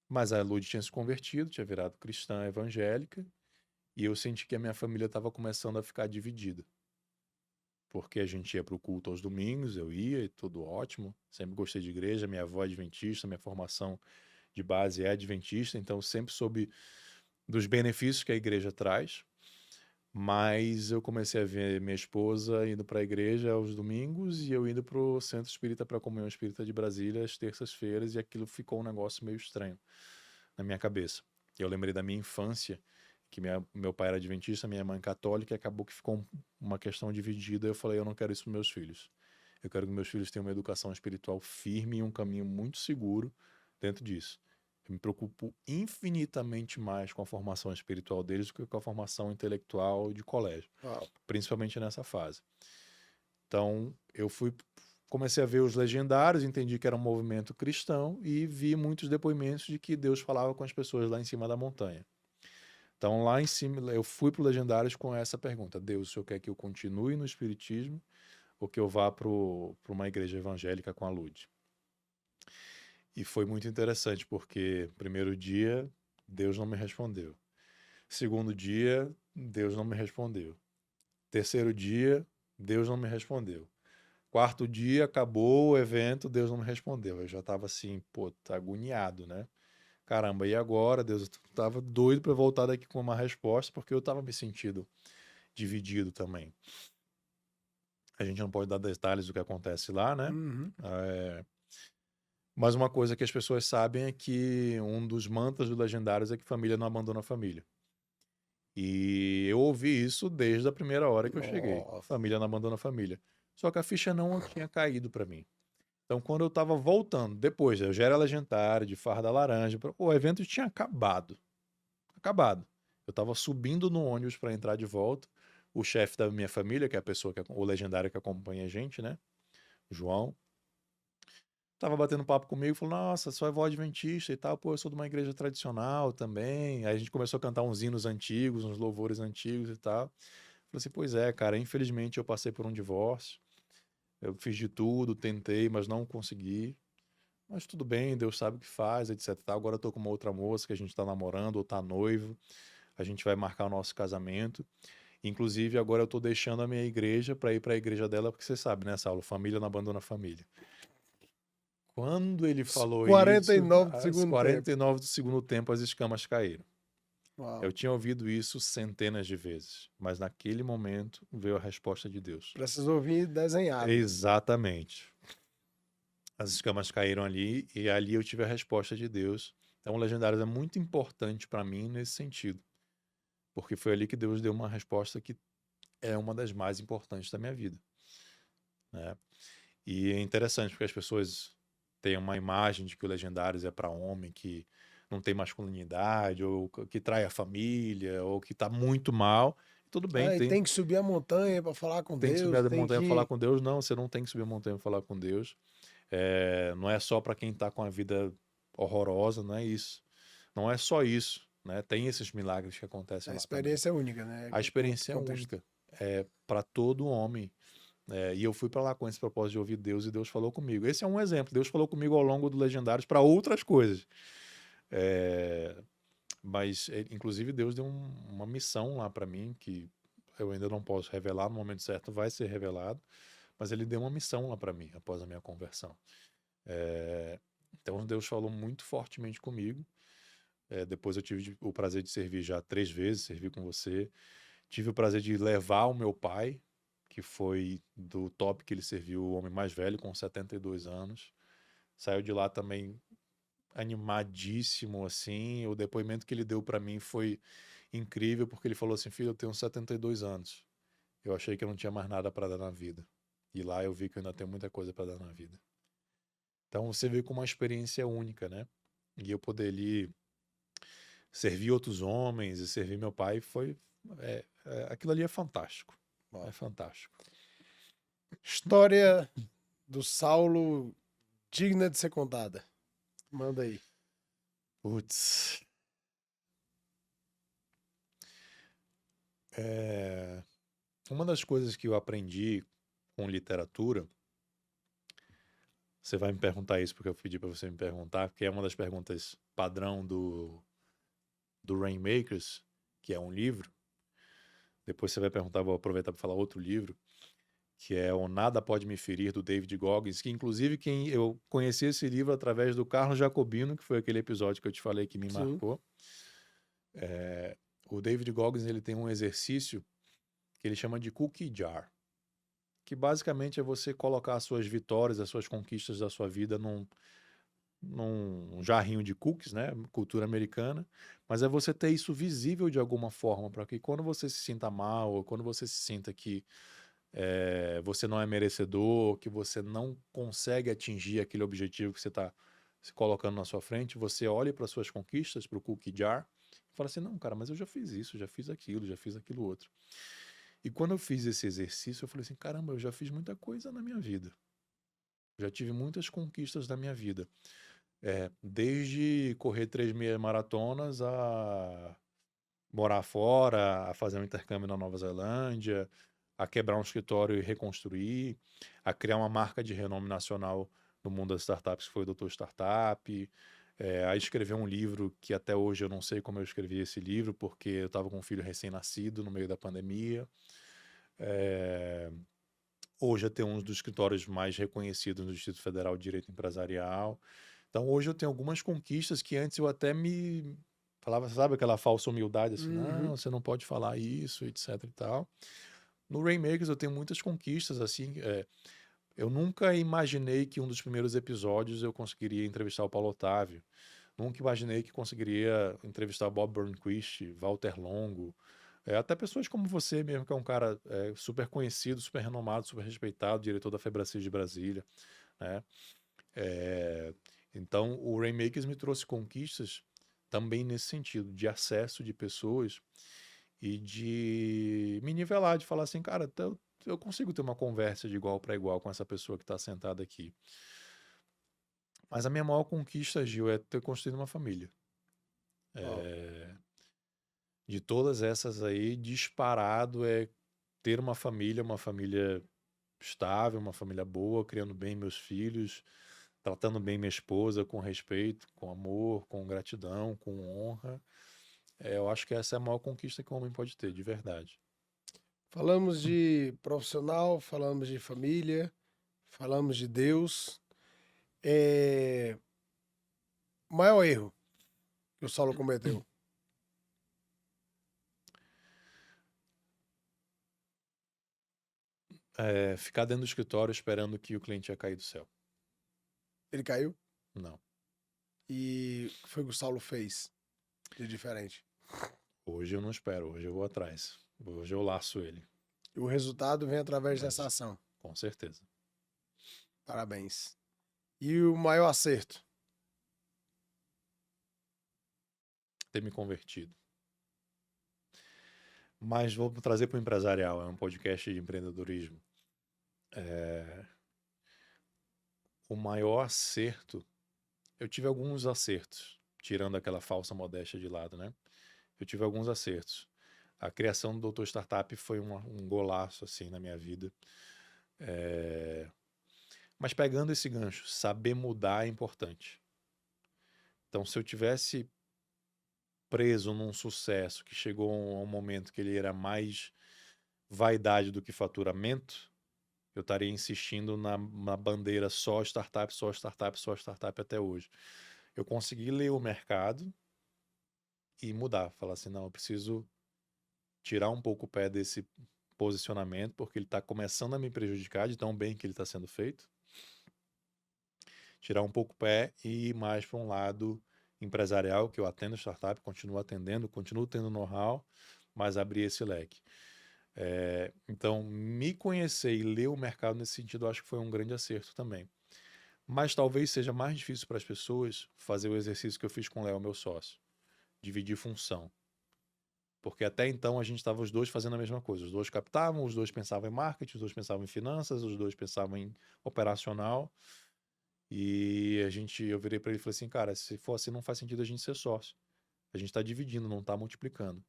Mas a Lud tinha se convertido, tinha virado cristã evangélica, e eu senti que a minha família estava começando a ficar dividida. Porque a gente ia para o culto aos domingos, eu ia e tudo ótimo. Sempre gostei de igreja, minha avó é adventista, minha formação de base é adventista, então sempre soube dos benefícios que a igreja traz. Mas eu comecei a ver minha esposa indo para a igreja aos domingos e eu indo para o Centro Espírita para a Comunhão Espírita de Brasília às terças-feiras, e aquilo ficou um negócio meio estranho na minha cabeça. Eu lembrei da minha infância, que meu pai era adventista, minha mãe católica, e acabou que ficou uma questão dividida. Eu falei, eu não quero isso para meus filhos. Eu quero que meus filhos tenham uma educação espiritual firme e um caminho muito seguro dentro disso. Eu me preocupo infinitamente mais com a formação espiritual deles do que com a formação intelectual de colégio, Uau. principalmente nessa fase. Então, comecei a ver os Legendários, entendi que era um movimento cristão e vi muitos depoimentos de que Deus falava com as pessoas lá em cima da montanha. Então, lá em cima, eu fui para o Legendários com essa pergunta: Deus, o senhor quer que eu continue no Espiritismo ou que eu vá para uma igreja evangélica com a Lud? E foi muito interessante, porque primeiro dia, Deus não me respondeu. Segundo dia, Deus não me respondeu. Terceiro dia, Deus não me respondeu. Quarto dia, acabou o evento, Deus não me respondeu. Eu já estava assim, pô, tá agoniado, né? Caramba, e agora, Deus? Eu tava doido para voltar daqui com uma resposta, porque eu tava me sentindo dividido também. A gente não pode dar detalhes do que acontece lá, né? Uhum. Mas uma coisa que as pessoas sabem é que um dos mantras do Legendários é que família não abandona a família. E eu ouvi isso desde a primeira hora que eu cheguei. Nossa. Família não abandona a família. Só que a ficha não tinha caído para mim. Então, quando eu tava voltando, depois, eu já era legendário, de farda laranja, o evento tinha acabado. Acabado. Eu tava subindo no ônibus para entrar de volta. O chefe da minha família, que é a pessoa o legendário que acompanha a gente, né? O João, tava batendo papo comigo, falou: Nossa, sua avó é adventista e tal, pô, eu sou de uma igreja tradicional também. Aí a gente começou a cantar uns hinos antigos, uns louvores antigos e tal. Falei assim: Pois é, cara, infelizmente eu passei por um divórcio. Eu fiz de tudo, tentei, mas não consegui. Mas tudo bem, Deus sabe o que faz, etc. Tá? Agora eu tô com uma outra moça que a gente tá namorando ou tá noivo. A gente vai marcar o nosso casamento. Inclusive, agora eu tô deixando a minha igreja para ir para a igreja dela, porque você sabe, né, Saulo? Família não abandona a família. Quando ele falou isso, 49 do às segundo tempo. 49 do segundo tempo, as escamas caíram. Uau. Eu tinha ouvido isso centenas de vezes, mas naquele momento veio a resposta de Deus. Precisou vir desenhado. Exatamente. As escamas caíram ali e ali eu tive a resposta de Deus. Então, o Legendários é muito importante para mim nesse sentido, porque foi ali que Deus deu uma resposta que é uma das mais importantes da minha vida, né? E é interessante porque as pessoas têm uma imagem de que o Legendários é para homem que não tem masculinidade, ou que trai a família, ou que tá muito mal. Tudo bem, Ah, e tem que subir a montanha para falar com tem que subir Deus, a tem montanha para falar que. com Deus. Não, você não tem que subir a montanha para falar com Deus. Não é só para quem tá com a vida horrorosa, não é isso. Não é só isso, né? Tem esses milagres que acontecem A lá também. experiência é única, né? A Em outro experiência é contexto. única, é para todo homem. E eu fui para lá com esse propósito de ouvir Deus e Deus falou comigo. Esse é um exemplo. Deus falou comigo ao longo do Legendários para outras coisas. É, mas, inclusive, Deus deu uma missão lá para mim que eu ainda não posso revelar. No momento certo vai ser revelado. Mas ele deu uma missão lá para mim após a minha conversão. Então Deus falou muito fortemente comigo. Depois eu tive o prazer de servir já 3 vezes, servi com você. Tive o prazer de levar o meu pai, que foi do top que ele serviu, o homem mais velho, com 72 anos. Saiu de lá também animadíssimo, assim. O depoimento que ele deu para mim foi incrível, porque ele falou assim: filho, eu tenho 72 anos. Eu achei que eu não tinha mais nada para dar na vida. E lá eu vi que eu ainda tenho muita coisa para dar na vida. Então você vê como uma experiência única, né? E eu poder ali servir outros homens e servir meu pai aquilo ali é fantástico. É Ó, fantástico. história do Saulo digna de ser contada. Manda aí. Putz. É, uma das coisas que eu aprendi com literatura, você vai me perguntar isso porque eu pedi para você me perguntar, porque é uma das perguntas padrão do Rainmakers, que é um livro. Depois você vai perguntar, vou aproveitar para falar outro livro, que é O Nada Pode Me Ferir, do David Goggins, que inclusive eu conheci esse livro através do Carlos Jacobino, que foi aquele episódio que eu te falei que me Sim. marcou. O David Goggins, ele tem um exercício que ele chama de cookie jar, que basicamente é você colocar as suas vitórias, as suas conquistas da sua vida num jarrinho de cookies, né? Cultura americana, mas é você ter isso visível de alguma forma, para que quando você se sinta mal, ou quando você se sinta que você não é merecedor, que você não consegue atingir aquele objetivo que você está se colocando na sua frente, você olhe para suas conquistas, para o cookie jar, e fala assim: não, cara, mas eu já fiz isso, já fiz aquilo outro. E quando eu fiz esse exercício, eu falei assim: caramba, eu já fiz muita coisa na minha vida. Já tive muitas conquistas na minha vida. Desde correr 3 meias maratonas a morar fora, a fazer um intercâmbio na Nova Zelândia, a quebrar um escritório e reconstruir, a criar uma marca de renome nacional no mundo das startups, que foi o Doutor Startup, a escrever um livro que até hoje eu não sei como eu escrevi esse livro, porque eu estava com um filho recém-nascido no meio da pandemia. Hoje eu tenho um dos escritórios mais reconhecidos no Distrito Federal de Direito Empresarial. Então hoje eu tenho algumas conquistas que antes eu até me falava, sabe, aquela falsa humildade, assim, Uhum. não, você não pode falar isso, etc e tal. No Rainmakers eu tenho muitas conquistas, assim, eu nunca imaginei que um dos primeiros episódios eu conseguiria entrevistar o Paulo Otávio. Nunca imaginei que conseguiria entrevistar o Bob Burnquist, Walter Longo, até pessoas como você mesmo, que é um cara super conhecido, super renomado, super respeitado, diretor da Febracis de Brasília, né? É, então, o Rainmakers me trouxe conquistas também nesse sentido, de acesso de pessoas e de me nivelar, de falar assim, cara, eu consigo ter uma conversa de igual para igual com essa pessoa que está sentada aqui. Mas a minha maior conquista, Gil, é ter construído uma família. Ó, De todas essas aí, disparado é ter uma família estável, uma família boa, criando bem meus filhos, tratando bem minha esposa com respeito, com amor, com gratidão, com honra. Eu acho que essa é a maior conquista que um homem pode ter, de verdade. falamos de profissional, falamos de família, falamos de Deus. O maior erro que o Saulo cometeu. Ficar dentro do escritório esperando que o cliente ia cair do céu. Ele caiu? Não. E o que foi que o Saulo fez de diferente? Hoje eu não espero, hoje eu vou atrás. Hoje eu laço ele. E o resultado vem através dessa Mas, ação. com certeza. Parabéns. E o maior acerto? Ter me convertido. Mas vou trazer para o empresarial, é um podcast de empreendedorismo. O maior acerto, eu tive alguns acertos, tirando aquela falsa modéstia de lado, né? Eu tive alguns acertos. A criação do Doutor Startup foi um golaço assim na minha vida. Mas pegando esse gancho, saber mudar é importante. Então, se eu tivesse preso num sucesso que chegou a um momento que ele era mais vaidade do que faturamento, eu estaria insistindo na bandeira só startup, só startup, só startup até hoje. Eu consegui ler o mercado e mudar, falar assim, não, eu preciso tirar um pouco o pé desse posicionamento, porque ele está começando a me prejudicar de tão bem que ele está sendo feito. Tirar um pouco o pé e ir mais para um lado empresarial, que eu atendo startup, continuo atendendo, continuo tendo know-how, mas abri esse leque. Então, me conhecer e ler o mercado nesse sentido, eu acho que foi um grande acerto também. Mas talvez seja mais difícil para as pessoas fazer o exercício que eu fiz com o Léo, meu sócio. Dividir função. Porque até então a gente estava os dois fazendo a mesma coisa. Os dois captavam, os dois pensavam em marketing, os dois pensavam em finanças, os dois pensavam em operacional. E eu virei para ele e falei assim, cara, se for assim não faz sentido a gente ser sócio. A gente está dividindo, não está multiplicando.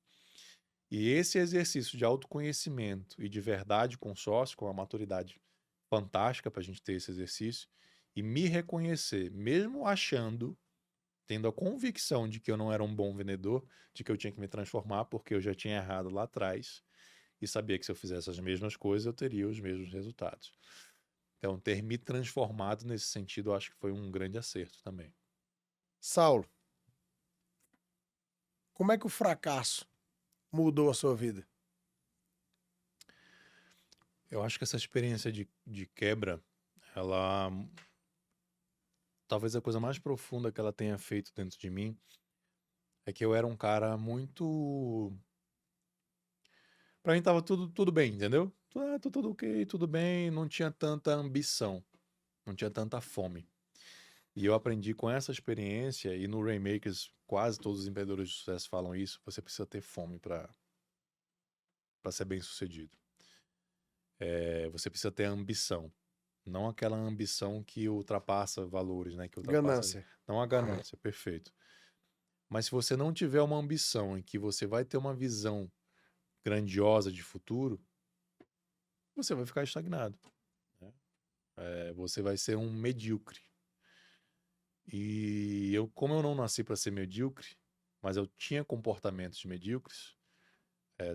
E esse exercício de autoconhecimento e de verdade com o sócio, com a maturidade fantástica para a gente ter esse exercício, e me reconhecer, mesmo achando, tendo a convicção de que eu não era um bom vendedor, de que eu tinha que me transformar porque eu já tinha errado lá atrás e sabia que se eu fizesse as mesmas coisas eu teria os mesmos resultados. Então, ter me transformado nesse sentido, eu acho que foi um grande acerto também. Saulo, como é que o fracasso mudou a sua vida? Eu acho que essa experiência de quebra, ela talvez a coisa mais profunda que ela tenha feito dentro de mim é que eu era um cara muito. Pra mim tava tudo bem, entendeu? Tudo ok, tudo bem, não tinha tanta ambição, não tinha tanta fome. E eu aprendi com essa experiência, e no Rainmakers, quase todos os empreendedores de sucesso falam isso, você precisa ter fome para ser bem sucedido. Você precisa ter ambição. Não aquela ambição que ultrapassa valores, né? Que ultrapassa. Ganância. Não a ganância, perfeito. Mas se você não tiver uma ambição em que você vai ter uma visão grandiosa de futuro, você vai ficar estagnado, né? Você vai ser um medíocre. E como eu não nasci para ser medíocre, mas eu tinha comportamentos de medíocres,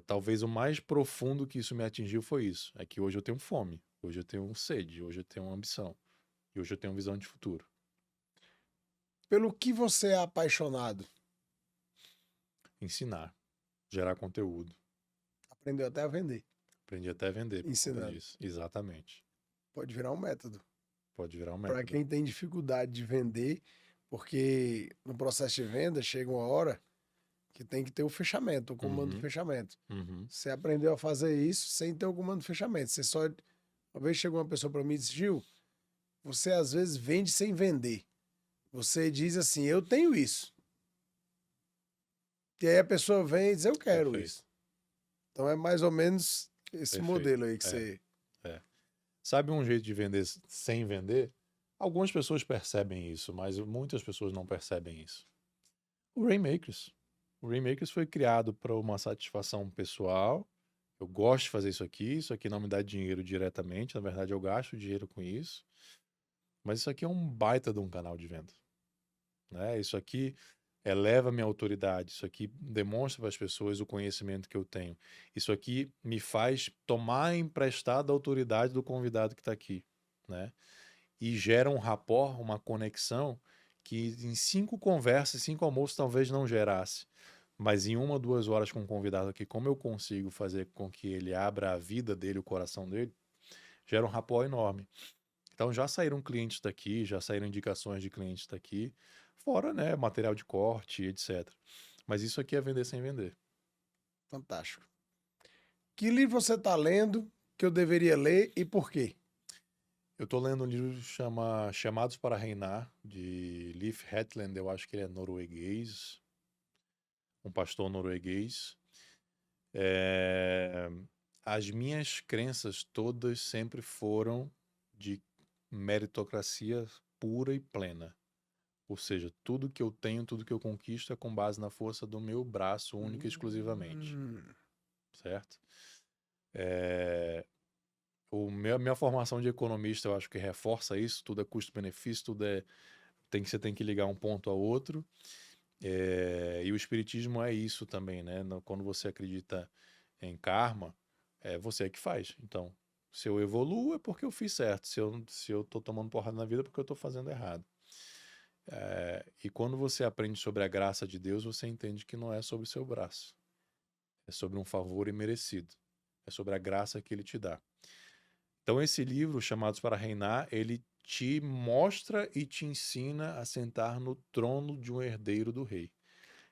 talvez o mais profundo que isso me atingiu foi isso. É que hoje eu tenho fome, hoje eu tenho sede, hoje eu tenho ambição. E hoje eu tenho visão de futuro. Pelo que você é apaixonado? Ensinar, gerar conteúdo. Aprendeu até a vender. Aprendi até a vender por conta Ensinando. disso. Exatamente. Pode virar um método. Pode virar um Para método. quem tem dificuldade de vender, porque no processo de venda chega uma hora que tem que ter o fechamento, o comando do fechamento. Você aprendeu a fazer isso sem ter o comando do fechamento. Você só. Uma vez chegou uma pessoa para mim e disse: Gil, você às vezes vende sem vender. Você diz assim: eu tenho isso. E aí a pessoa vem e diz: eu quero Perfeito. isso. Então é mais ou menos esse Perfeito. modelo aí que você. Sabe um jeito de vender sem vender? Algumas pessoas percebem isso, mas muitas pessoas não percebem isso. O Rainmakers. O Rainmakers foi criado para uma satisfação pessoal. Eu gosto de fazer isso aqui não me dá dinheiro diretamente, na verdade eu gasto dinheiro com isso. Mas isso aqui é um baita de um canal de venda, né? Isso aqui eleva a minha autoridade, isso aqui demonstra para as pessoas o conhecimento que eu tenho. Isso aqui me faz tomar emprestada a autoridade do convidado que está aqui, né? E gera um rapport, uma conexão que em 5 conversas, 5 almoços talvez não gerasse. Mas em 1, 2 horas com um convidado aqui, como eu consigo fazer com que ele abra a vida dele, o coração dele, gera um rapport enorme. Então já saíram clientes daqui, já saíram indicações de clientes daqui, fora, né, material de corte, etc. Mas isso aqui é vender sem vender. Fantástico. Que livro você está lendo que eu deveria ler e por quê? Eu estou lendo um livro que chama Chamados para Reinar, de Leif Hetland, eu acho que ele é norueguês, um pastor norueguês. As minhas crenças todas sempre foram de meritocracia pura e plena. Ou seja, tudo que eu tenho, tudo que eu conquisto é com base na força do meu braço, única e exclusivamente. Certo? Minha formação de economista, eu acho que reforça isso. Tudo é custo-benefício, você tem que ligar um ponto ao outro. E o espiritismo é isso também, né? Quando você acredita em karma, você é que faz. Então, se eu evoluo é porque eu fiz certo. Se eu tô tomando porrada na vida é porque eu tô fazendo errado. E quando você aprende sobre a graça de Deus, você entende que não é sobre o seu braço. É sobre um favor imerecido. É sobre a graça que ele te dá. Então esse livro, Chamados para Reinar, ele te mostra e te ensina a sentar no trono de um herdeiro do rei,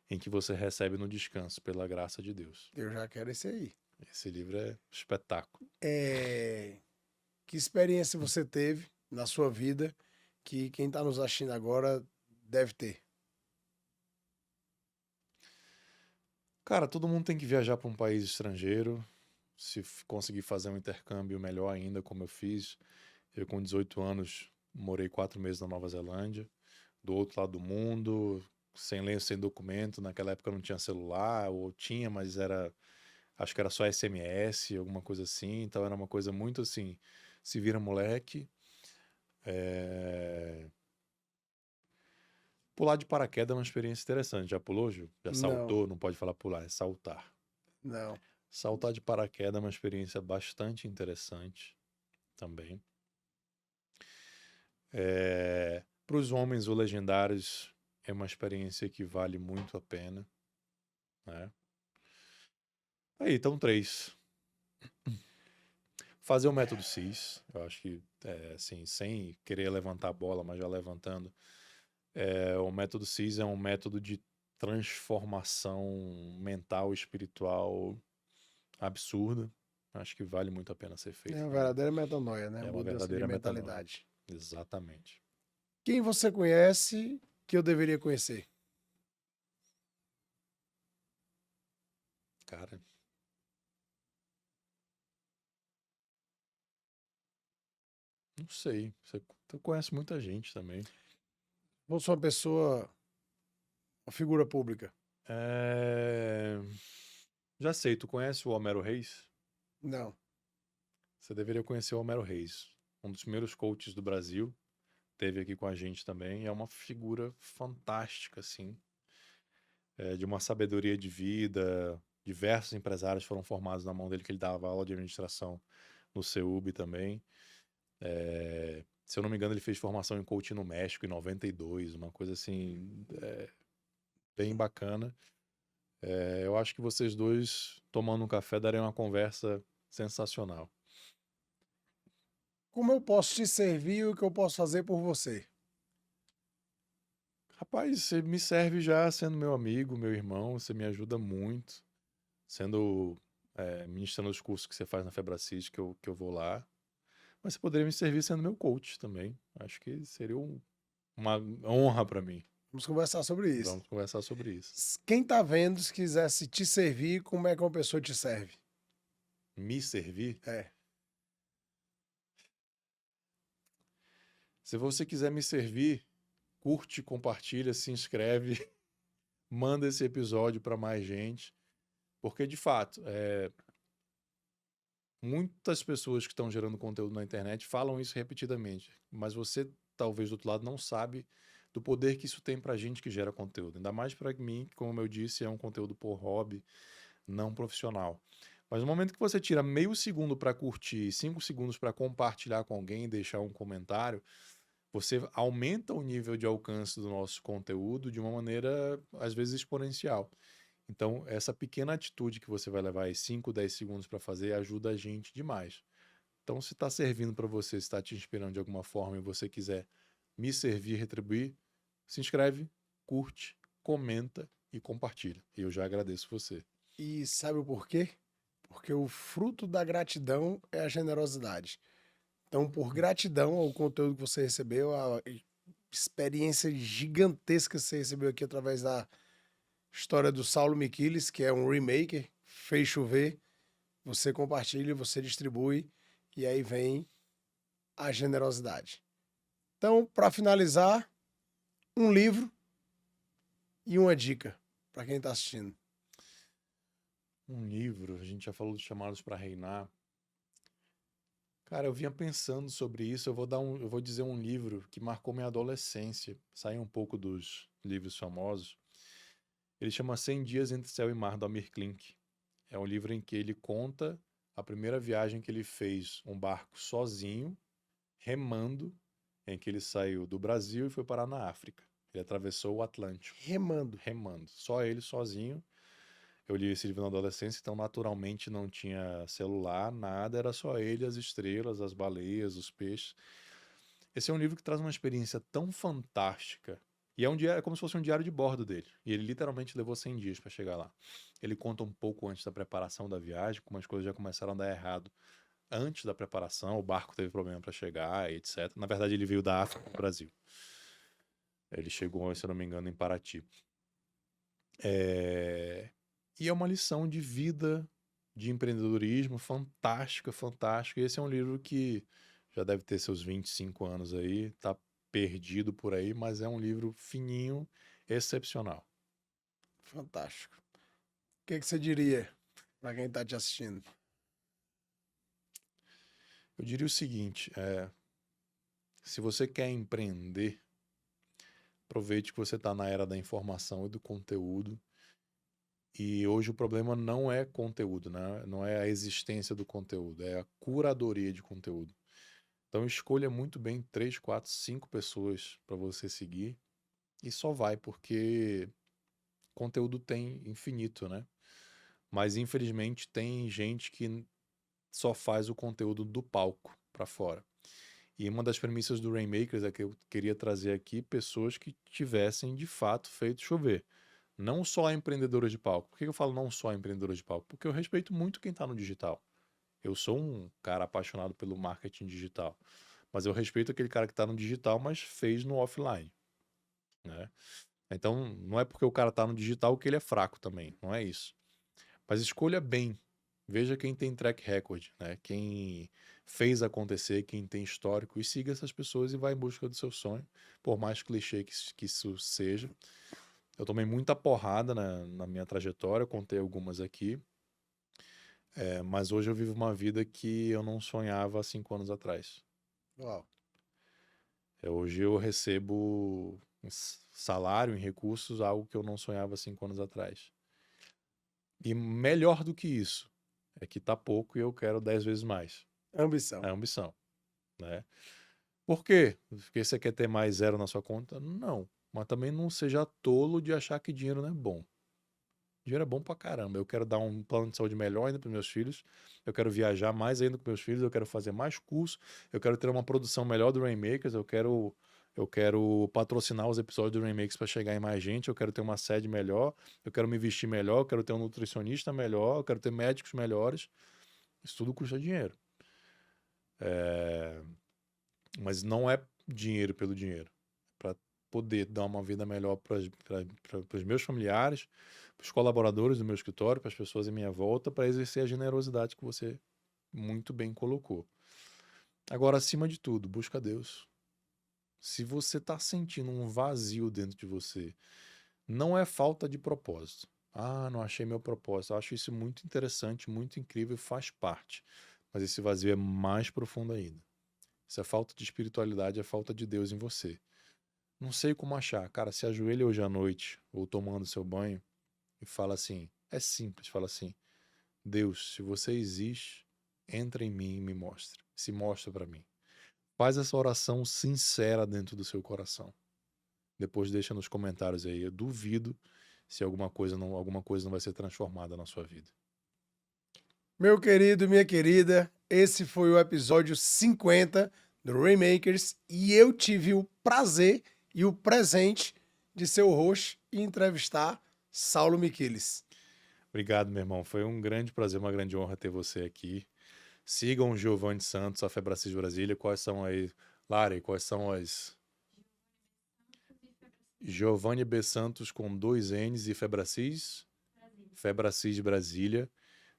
em que você recebe no descanso pela graça de Deus. Eu já quero esse aí. Esse livro é espetáculo. Que experiência você teve na sua vida que quem está nos assistindo agora deve ter? Cara, todo mundo tem que viajar para um país estrangeiro. Se conseguir fazer um intercâmbio, melhor ainda, como eu fiz. Eu, com 18 anos, morei 4 meses na Nova Zelândia, do outro lado do mundo, sem lenço, sem documento. Naquela época não tinha celular, ou tinha, mas acho que era só SMS, alguma coisa assim. Então era uma coisa muito assim, se vira moleque. Pular de paraquedas é uma experiência interessante. Já pulou, Gil? Já Não, saltou? Não pode falar pular, é saltar. não. Saltar de paraquedas é uma experiência bastante interessante também. Para os homens ou legendários, é uma experiência que vale muito a pena, né? Aí, então, 3. Fazer o método CIS, eu acho que, assim, sem querer levantar a bola, mas já levantando, o método CIS é um método de transformação mental e espiritual absurda. Acho que vale muito a pena ser É feito uma também. verdadeira metanoia, né? É uma Mudança de verdadeira metanoia. mentalidade. Exatamente. Quem você conhece que eu deveria conhecer? Cara, não sei. Tu conhece muita gente também. Você é uma pessoa, uma figura pública? É... Já sei, tu conhece o Homero Reis? Não. Você deveria conhecer o Homero Reis, um dos primeiros coaches do Brasil. Teve aqui com a gente também. É uma figura fantástica, assim, de uma sabedoria de vida. Diversos empresários foram formados na mão dele, que ele dava aula de administração no CEUB também. Se eu não me engano, ele fez formação em coaching no México em 92, uma coisa assim, bem bacana. Eu acho que vocês dois, tomando um café, dariam uma conversa sensacional. Como eu posso te servir e o que eu posso fazer por você? Rapaz, você me serve já sendo meu amigo, meu irmão, você me ajuda muito, sendo, ministrando os cursos que você faz na Febracis, que eu vou lá. Mas você poderia me servir sendo meu coach também. Acho que seria uma honra para mim. Vamos conversar sobre isso. Vamos conversar sobre isso. Quem tá vendo, se quisesse te servir, como é que uma pessoa te serve? Me servir? É. Se você quiser me servir, curte, compartilha, se inscreve, manda esse episódio para mais gente, porque de fato, muitas pessoas que estão gerando conteúdo na internet falam isso repetidamente, mas você talvez do outro lado não sabe do poder que isso tem para gente que gera conteúdo. Ainda mais para mim, que, como eu disse, é um conteúdo por hobby, não profissional. Mas no momento que você tira meio segundo para curtir, 5 segundos para compartilhar com alguém e deixar um comentário, você aumenta o nível de alcance do nosso conteúdo de uma maneira, às vezes, exponencial. Então, essa pequena atitude que você vai levar aí 5, 10 segundos para fazer ajuda a gente demais. Então, se está servindo para você, se está te inspirando de alguma forma e você quiser me servir, retribuir, se inscreve, curte, comenta e compartilha. E eu já agradeço você. E sabe o porquê? Porque o fruto da gratidão é a generosidade. Então, por gratidão ao conteúdo que você recebeu, a experiência gigantesca que você recebeu aqui através da história do Saulo Miquiles, que é um remaker, fez chover, você compartilha, você distribui, e aí vem a generosidade. Então, para finalizar, um livro e uma dica para quem está assistindo. Um livro, a gente já falou de Chamados para Reinar. Cara, eu vinha pensando sobre isso. Eu vou dizer um livro que marcou minha adolescência. Sai um pouco dos livros famosos. Ele chama 100 Dias entre Céu e Mar, do Amir Klink. É um livro em que ele conta a primeira viagem que ele fez, um barco sozinho, remando, em que ele saiu do Brasil e foi parar na África. Ele atravessou o Atlântico, Remando. remando. Só ele sozinho. Eu li esse livro na adolescência, então naturalmente não tinha celular, nada, era só ele, as estrelas, as baleias, os peixes. Esse é um livro que traz uma experiência tão fantástica. E é como se fosse um diário de bordo dele. E ele literalmente levou 100 dias para chegar lá. Ele conta um pouco antes da preparação da viagem, como as coisas já começaram a dar errado antes da preparação. O barco teve problema para chegar, etc. Na verdade, ele veio da África para o Brasil. Ele chegou, se eu não me engano, em Paraty. E é uma lição de vida, de empreendedorismo fantástica, fantástica. E esse é um livro que já deve ter seus 25 anos aí, tá perdido por aí, mas é um livro fininho, excepcional. Fantástico. O que você diria para quem está te assistindo? Eu diria o seguinte, se você quer empreender, aproveite que você está na era da informação e do conteúdo. E hoje o problema não é conteúdo, né? Não é a existência do conteúdo, é a curadoria de conteúdo. Então escolha muito bem 3, 4, 5 pessoas para você seguir e só vai, porque conteúdo tem infinito, né? Mas infelizmente tem gente que só faz o conteúdo do palco para fora. E uma das premissas do Rainmakers é que eu queria trazer aqui pessoas que tivessem de fato feito chover. Não só empreendedoras de palco. Por que eu falo não só empreendedoras de palco? Porque eu respeito muito quem está no digital. Eu sou um cara apaixonado pelo marketing digital. Mas eu respeito aquele cara que está no digital, mas fez no offline, né? Então, não é porque o cara está no digital que ele é fraco também. Não é isso. Mas escolha bem. Veja quem tem track record, né? Quem fez acontecer, quem tem histórico. E siga essas pessoas e vá em busca do seu sonho. Por mais clichê que isso seja. Eu tomei muita porrada na minha trajetória. Eu contei algumas aqui. Mas hoje eu vivo uma vida que eu não sonhava há 5 anos atrás. Uau. Hoje eu recebo um salário em recursos, algo que eu não sonhava há 5 anos atrás. E melhor do que isso, é que tá pouco e eu quero 10 vezes mais. Ambição. É ambição, né? Por quê? Porque você quer ter mais zero na sua conta? Não. Mas também não seja tolo de achar que dinheiro não é bom. Dinheiro é bom pra caramba. Eu quero dar um plano de saúde melhor ainda para meus filhos. Eu quero viajar mais ainda com meus filhos. Eu quero fazer mais curso. Eu quero ter uma produção melhor do Rainmakers. Eu quero patrocinar os episódios do Rainmakers para chegar em mais gente. Eu quero ter uma sede melhor. Eu quero me vestir melhor. Eu quero ter um nutricionista melhor. Eu quero ter médicos melhores. Isso tudo custa dinheiro. Mas não é dinheiro pelo dinheiro. Para poder dar uma vida melhor para os meus familiares, para os colaboradores do meu escritório, para as pessoas em minha volta, para exercer a generosidade que você muito bem colocou. Agora, acima de tudo, busca Deus. Se você está sentindo um vazio dentro de você, não é falta de propósito. Ah, não achei meu propósito. Eu acho isso muito interessante, muito incrível, faz parte. Mas esse vazio é mais profundo ainda. Isso é falta de espiritualidade, é falta de Deus em você. Não sei como achar. Cara, se ajoelha hoje à noite, ou tomando seu banho, e fala assim, é simples, fala assim, Deus, se você existe, entra em mim e me mostra. Se mostra para mim. Faz essa oração sincera dentro do seu coração. Depois deixa nos comentários aí. Eu duvido se alguma coisa não vai ser transformada na sua vida. Meu querido, minha querida, esse foi o episódio 50 do Rainmakers e eu tive o prazer e o presente de ser o host e entrevistar Saulo Miquiles. Obrigado, meu irmão. Foi um grande prazer, uma grande honra ter você aqui. Sigam o Giovanni Santos, a Febracis Brasília. Quais são aí, Lari, quais são as... Giovanni B. Santos com 2 N's e Febracis? Febracis Brasília.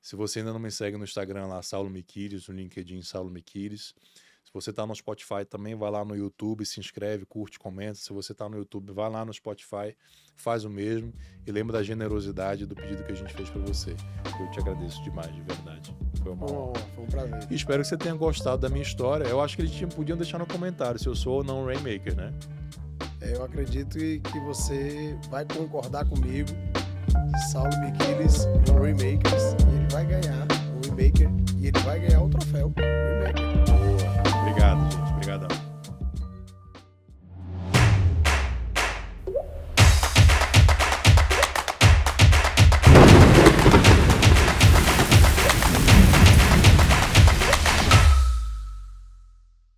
Se você ainda não me segue no Instagram lá, Saulo Miquiles, no LinkedIn Saulo Miquiles. Se você está no Spotify também, vai lá no YouTube, se inscreve, curte, comenta. Se você está no YouTube, vai lá no Spotify, faz o mesmo. E lembra da generosidade do pedido que a gente fez para você. Eu te agradeço demais, de verdade. Foi uma honra. Foi um prazer. E espero que você tenha gostado da minha história. Eu acho que eles podiam deixar no comentário se eu sou ou não um Rainmaker, né? Eu acredito que você vai concordar comigo. Saulo Miquiles no Rainmakers, e ele vai ganhar o Rainmaker e ele vai ganhar o troféu Rainmaker.